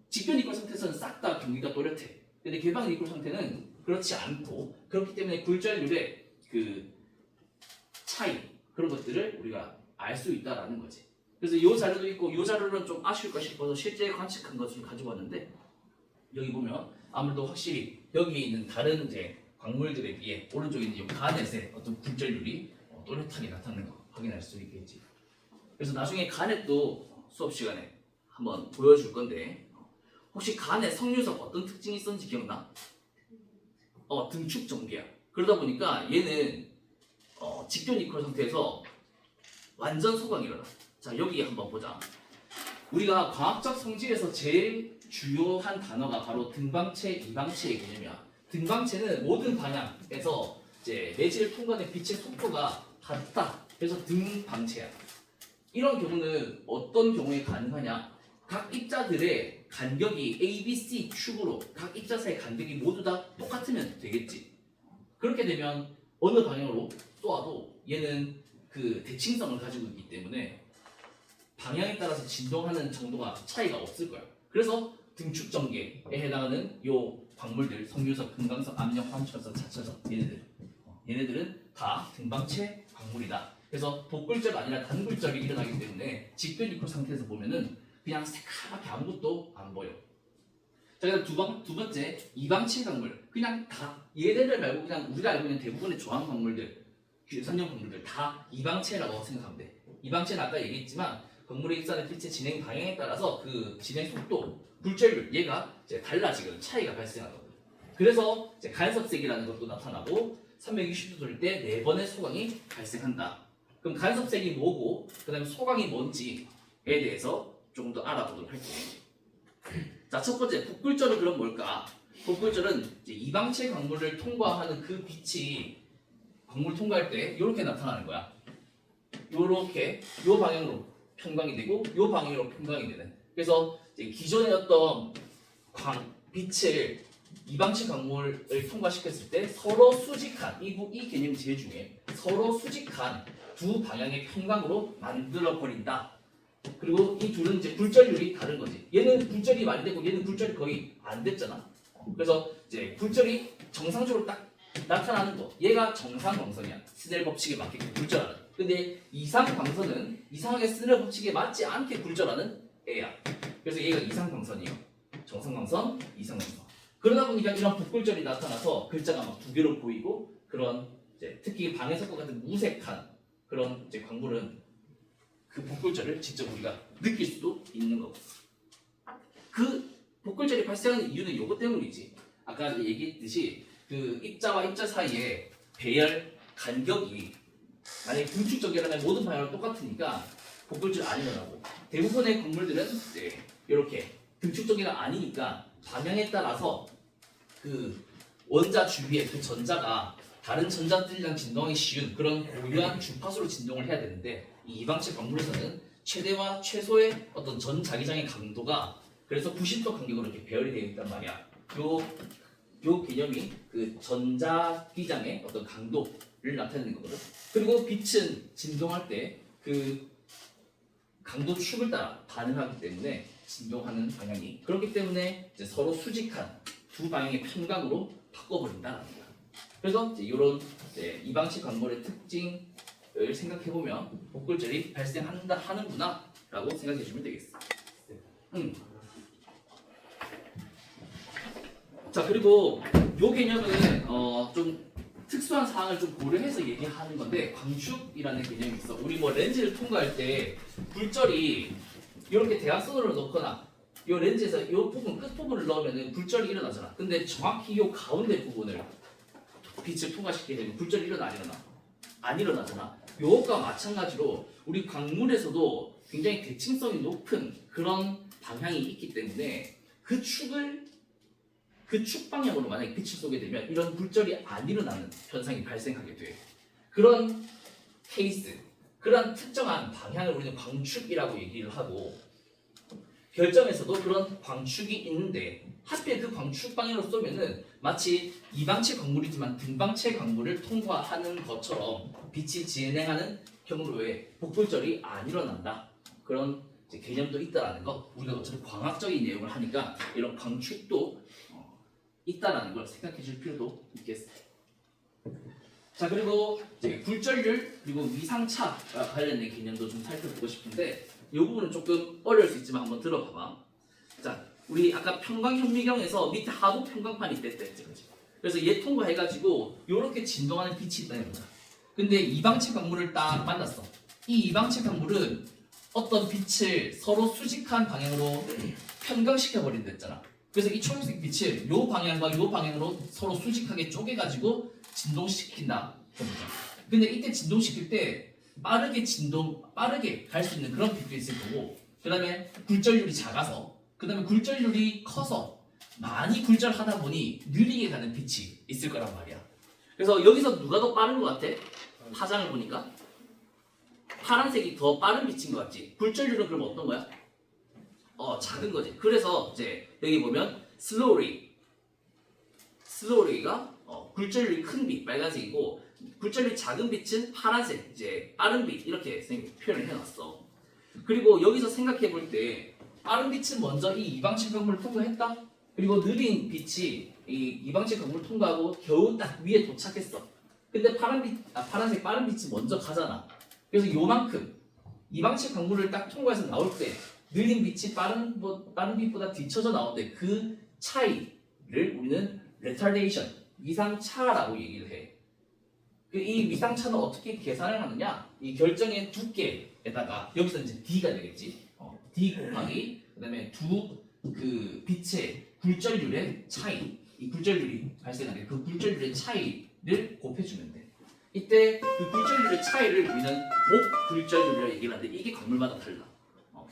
직교 니콜 상태에서는 싹 다 경계가 또렷해. 근데 개방 니콜 상태는 그렇지 않고 그렇기 때문에 굴절률의 그 차이 그런 것들을 우리가 알 수 있다라는 거지. 그래서 이 자료도 있고 이 자료는 좀 아쉬울까 싶어서 실제 관측한 것을 가지고 왔는데 여기 보면 아무래도 확실히 여기에 있는 다른 이제 광물들에 비해 오른쪽에 있는 이 가넷의 어떤 굴절률이 또렷하게 나타나는 거 확인할 수 있겠지. 그래서 나중에 가넷도 수업 시간에 한번 보여줄 건데 혹시 가넷 석류석 어떤 특징이 있었는지 기억나? 등축 전개야. 그러다 보니까 얘는 직교 니콜 상태에서 완전 소각이 일어나. 자, 여기 한번 보자. 우리가 과학적 성질에서 제일 주요한 단어가 바로 등방체, 이방체의 개념이야. 등방체는 모든 방향에서 이제 매질을 통과하는 빛의 속도가 같다. 그래서 등방체야. 이런 경우는 어떤 경우에 가능하냐? 각 입자들의 간격이 A, B, C 축으로 각 입자 사이의 간격이 모두 다 똑같으면 되겠지. 그렇게 되면 어느 방향으로 쏘아도 얘는 그 대칭성을 가지고 있기 때문에 방향에 따라서 진동하는 정도가 차이가 없을 거야. 그래서 등축 전개에 해당하는 요 광물들, 석류석, 금강석, 압력, 황천석, 자천석 얘네들은 다 등방체 광물이다. 그래서 복굴절 아니라 단굴절이 일어나기 때문에 직교 니콜 상태에서 보면은 그냥 새카맣게 아무것도 안 보여. 자, 그다음 두 번째 이방칠 광물. 그냥 다 얘네들 말고 그냥 우리가 알고 있는 대부분의 조항 광물들, 산염 광물들 다 이방체라고 생각하면 돼. 이방체는 아까 얘기했지만 광물에 입사하는 빛의 진행 방향에 따라서 그 진행 속도, 굴절률 얘가 이제 달라지거든. 차이가 발생하거든. 그래서 이제 간섭색이라는 것도 나타나고 360도 돌 때 4번의 소강이 발생한다. 그럼 간섭색이 뭐고 그다음에 소강이 뭔지에 대해서 조금 더 알아보도록 할게요. 자, 첫 번째 복굴절은 그럼 뭘까? 복굴절은 이제 이방체 광물을 통과하는 그 빛이 광물 통과할 때 이렇게 나타나는 거야. 이렇게 요 방향으로 편광이 되고 요 방향으로 편광이 되는. 그래서 이제 기존의 어떤 빛을 이방체 광물을 통과시켰을 때 서로 수직한 이 개념이 제일 중요해. 서로 수직한 두 방향의 편광으로 만들어 버린다. 그리고 이 둘은 이제 굴절률이 다른 거지. 얘는 굴절이 많이 되고 얘는 굴절이 거의 안 됐잖아. 그래서 이제 굴절이 정상적으로 딱 나타나는 거. 얘가 정상 광선이야. 스넬 법칙에 맞게 굴절하는. 근데 이상 광선은 이상하게 스넬 법칙에 맞지 않게 굴절하는 애야. 그래서 얘가 이상 광선이에요. 정상 광선, 이상 광선. 그러다 보니까 이런 복굴절이 나타나서 글자가 막 두 개로 보이고 그런 이제 특히 방해석과 같은 무색한 그런 이제 광물은 그 복굴절을 직접 우리가 느낄 수도 있는 거고. 그 복굴절이 발생하는 이유는 이것 때문이지. 아까 얘기했듯이 그 입자와 입자 사이에 배열 간격이 만약에 등축적이라면 모든 방향은 똑같으니까 복굴절 안 일어나고 대부분의 광물들은 이렇게 등축적이가 아니니까 방향에 따라서 그 원자 주위에 그 전자가 다른 전자들이랑 진동하기 쉬운 그런 고유한 주파수로 진동을 해야 되는데 이 이방체 광물에서는 최대와 최소의 어떤 전 자기장의 강도가 그래서 90도 간격으로 이렇게 배열이 되어 있단 말이야. 요 개념이 그 전자기장의 어떤 강도를 나타내는 거거든. 그리고 빛은 진동할 때 그 강도 축을 따라 반응하기 때문에 진동하는 방향이 그렇기 때문에 이제 서로 수직한 두 방향의 편광으로 바꿔버린다는 거야. 그래서 이제 이런 이방치 광물의 특징을 생각해 보면 복굴절이 발생한다 하는구나라고 생각해 주면 되겠어. 자, 그리고 요 개념은 좀 특수한 사항을 좀 고려해서 얘기하는 건데 광축이라는 개념이 있어. 우리 뭐 렌즈를 통과할 때 굴절이 이렇게 대각선으로 넣거나 이 렌즈에서 이 부분 끝 부분을 넣으면 굴절이 일어나잖아. 근데 정확히 이 가운데 부분을 빛을 통과시키게 되면 굴절이 일어나 안 일어나? 안 일어나잖아. 요것과 마찬가지로 우리 광물에서도 굉장히 대칭성이 높은 그런 방향이 있기 때문에 그 축 방향으로 만약에 빛을 쏘게 되면 이런 굴절이 안 일어나는 현상이 발생하게 돼. 그런 케이스, 그런 특정한 방향을 우리는 광축이라고 얘기를 하고 결정에서도 그런 광축이 있는데 하필 그 광축 방향으로 쏘면은 마치 이방체 광물이지만 등방체 광물을 통과하는 것처럼 빛이 진행하는 경로에 복굴절이 안 일어난다. 그런 이제 개념도 있다라는 거. 우리가 어차피 광학적인 내용을 하니까 이런 광축도 있다라는 걸 생각해 줄 필요도 있겠어요. 자, 그리고 이제 굴절률 그리고 위상차와 관련된 개념도 좀 살펴보고 싶은데 이 부분은 조금 어려울 수 있지만 한번 들어봐봐. 자, 우리 아까 평광현미경에서 밑에 하부 평광판이 있댔대. 그래서 얘 통과해가지고 이렇게 진동하는 빛이 있다는 거야. 근데 이방체 광물을 딱 만났어. 이 이방체 광물은 어떤 빛을 서로 수직한 방향으로 편광시켜 버린다 했잖아. 그래서 이 초록색 빛을 요 방향과 요 방향으로 서로 수직하게 쪼개가지고 진동시킨다. 근데 이때 진동시킬 때 빠르게 갈 수 있는 그런 빛도 있을 거고, 그 다음에 굴절률이 작아서, 그 다음에 굴절률이 커서 많이 굴절하다 보니 느리게 가는 빛이 있을 거란 말이야. 그래서 여기서 누가 더 빠른 것 같아? 파장을 보니까 파란색이 더 빠른 빛인 것 같지? 굴절률은 그럼 어떤 거야? 작은 거지. 그래서 이제 여기 보면 슬로우리가 굴절률이 큰 빛, 빨간색이고 굴절률이 작은 빛은 파란색, 이제 빠른 빛 이렇게 표현을 해놨어. 그리고 여기서 생각해 볼 때 빠른 빛은 먼저 이 이방체 광물을 통과했다. 그리고 느린 빛이 이 이방체 광물을 통과하고 겨우 딱 위에 도착했어. 근데 파란색 빠른 빛이 먼저 가잖아. 그래서 요만큼 이방체 광물을 딱 통과해서 나올 때 느린 빛이 빠른 빛보다 뒤쳐져 나오는데 그 차이를 우리는 retardation, 위상차라고 얘기를 해. 이 위상차는 어떻게 계산을 하느냐? 이 결정의 두께에다가 여기서 이제 D가 되겠지. D 곱하기 그다음에 두 그 빛의 굴절률의 차이, 이 굴절률이 발생하는 그 굴절률의 차이를 곱해주면 돼. 이때 그 굴절률의 차이를 우리는 목 굴절률이라고 얘기를 하는데 이게 건물마다 달라.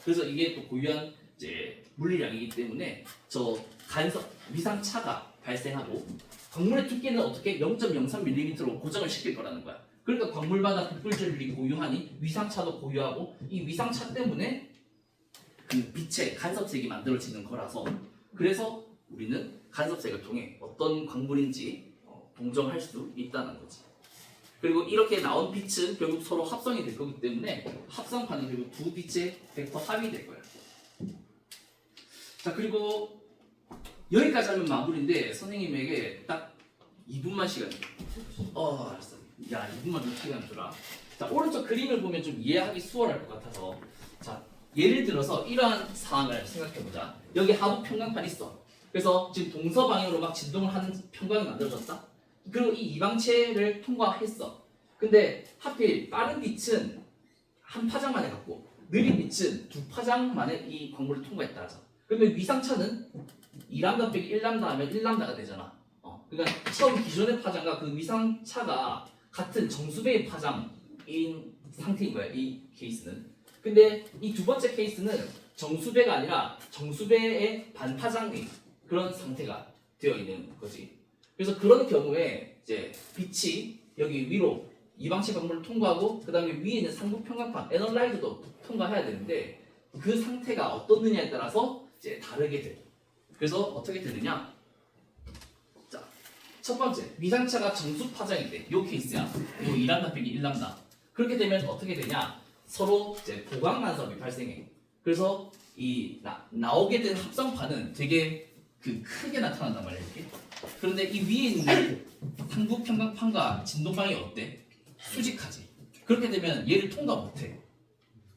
그래서 이게 또 고유한 이제 물리량이기 때문에 저 간섭 위상차가 발생하고 광물의 두께는 어떻게 0.03mm로 고정을 시킬 거라는 거야. 그러니까 광물마다 극굴절률이 고유하니 위상차도 고유하고 이 위상차 때문에 그 빛의 간섭색이 만들어지는 거라서 그래서 우리는 간섭색을 통해 어떤 광물인지 동정할 수 있다는 거지. 그리고 이렇게 나온 빛은 결국 서로 합성이 될 거기 때문에 합성판은 결국 두 빛의 벡터 합이 될 거야. 자, 그리고 여기까지 하면 마무리인데 선생님에게 딱 2분만 시간 줘. 알았어. 야, 2분만 좀 시간 주라. 자, 오른쪽 그림을 보면 좀 이해하기 수월할 것 같아서 자, 예를 들어서 이러한 상황을 생각해보자. 여기 하부 평광판 있어. 그래서 지금 동서 방향으로 막 진동을 하는 평광이 만들어졌다. 그리고 이 이방체를 통과했어. 근데 하필 빠른 빛은 한 파장 만에 갔고 느린 빛은 두 파장 만에 이 광물을 통과했다 하자. 그러면 위상차는 2람다 빼기 1람다 하면 1람다가 되잖아. 그러니까 처음 기존의 파장과 그 위상차가 같은 정수배의 파장인 상태인 거야. 이 케이스는. 근데 이 두 번째 케이스는 정수배가 아니라 정수배의 반파장의 그런 상태가 되어 있는 거지. 그래서 그런 경우에 이제 빛이 여기 위로 이방체 광물을 통과하고 그 다음에 위에 있는 상부 평광판 에너라이드도 통과해야 되는데 그 상태가 어떻느냐에 따라서 이제 다르게 돼. 그래서 어떻게 되느냐? 자, 첫 번째 위상차가 정수 파장인데 요 케이스야. 요 2람다 빼기 1람다. 그렇게 되면 어떻게 되냐? 서로 이제 보강 간섭이 발생해. 그래서 이 나오게 된 합성판은 되게 크게 나타난단 말이야. 이렇게. 그런데 이 위에 있는 상부 평광판과 진동방이 어때? 수직하지. 그렇게 되면 얘를 통과 못해.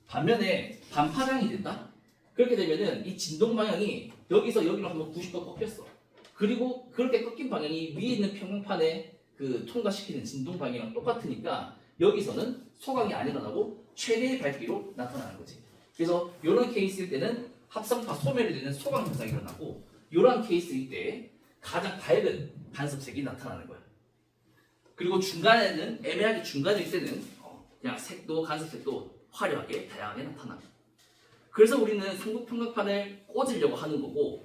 반면에 반파장이 된다? 그렇게 되면은 이 진동 방향이 여기서 여기로 한번 90도 꺾였어. 그리고 그렇게 꺾인 방향이 위에 있는 평광판에 그 통과시키는 진동 방향이랑 똑같으니까 여기서는 소각이 안 일어나고 최대의 밝기로 나타나는 거지. 그래서 이런 케이스일 때는 합성파 소멸이 되는 소각 현상이 일어나고 이런 케이스일 때 가장 밝은 간섭색이 나타나는 거야. 그리고 중간에는 애매하게 중간일 때는 그냥 색도 간섭색도 화려하게 다양하게 나타납니다. 그래서 우리는 상부 평광판을 꽂으려고 하는 거고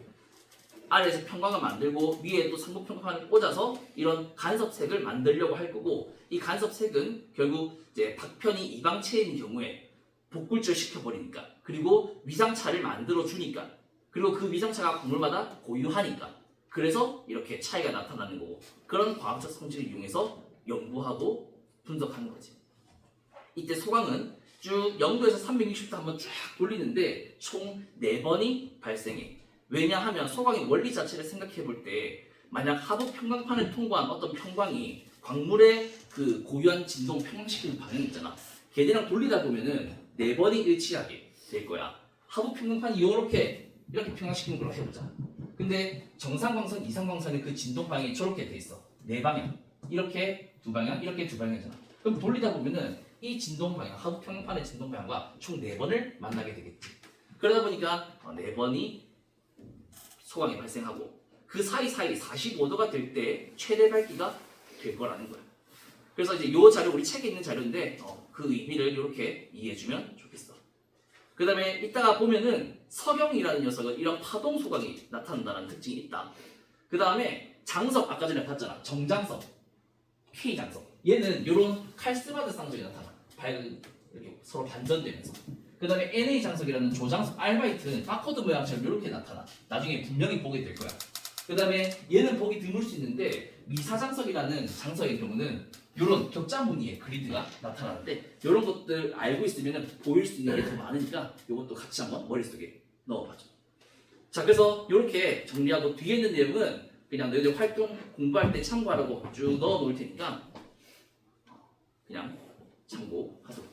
아래에서 평광을 만들고 위에 또 상부 평광판을 꽂아서 이런 간섭색을 만들려고 할 거고 이 간섭색은 결국 이제 박편이 이방체인 경우에 복굴절 시켜버리니까 그리고 위상차를 만들어 주니까 그리고 그 위상차가 광물마다 고유하니까 그래서 이렇게 차이가 나타나는 거고 그런 과학적 성질을 이용해서 연구하고 분석하는 거지. 이때 소광은 쭉 0도에서 360도 한번 쫙 돌리는데 총 4번이 발생해. 왜냐하면 소광의 원리 자체를 생각해 볼 때 만약 하부 평광판을 통과한 어떤 평광이 광물의 그 고유한 진동 평광시키는 방향이 있잖아. 걔네랑 돌리다 보면은 4번이 일치하게 될 거야. 하부 평광판이 이렇게 평광시키는 걸로 해보자. 근데 정상광선, 이상광선의 그 진동 방향이 저렇게 돼 있어. 4방향. 이렇게 2방향, 이렇게 2방향이잖아. 그럼 돌리다 보면은 이 진동 방향, 하부 평광판의 진동 방향과 총 4번을 만나게 되겠지. 그러다 보니까 4번이 소광이 발생하고 그 사이사이 45도가 될 때 최대 밝기가 될 거라는 거야. 그래서 이제 이 자료 우리 책에 있는 자료인데 그 의미를 이렇게 이해해주면 좋겠어. 그 다음에 이따가 보면은 서경이라는 녀석은 이런 파동 소광이 나타난다는 특징이 있다. 그 다음에 장석 아까 전에 봤잖아. 정장석, K장석. 얘는 이런 칼스마드 쌍적이 나타나. 밝은 이렇게 서로 반전되면서. 그 다음에 NA 장석이라는 조장석 알바이트는 바코드 모양처럼 이렇게 나타나. 나중에 분명히 보게 될 거야. 그 다음에 얘는 보기 드물 수 있는데 미사장석이라는 장석의 경우는 이런 격자 무늬의 그리드가 나타나는데 이런 것들 알고 있으면 보일 수 있는 게 더 많으니까 이것도 같이 한번 머릿속에 넣어봐줘. 자, 그래서 이렇게 정리하고 뒤에 있는 내용은 그냥 너희들 활동 공부할 때 참고하라고 쭉 넣어 놓을 테니까 그냥 참고하도록.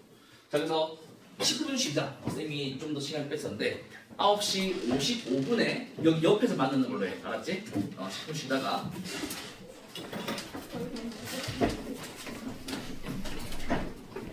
자, 그래서 10분 쉬자. 쌤이 좀 더 시간을 뺐었는데 9시 55분에 여기 옆에서 만나는 걸로 해. 알았지? 10분 쉬다가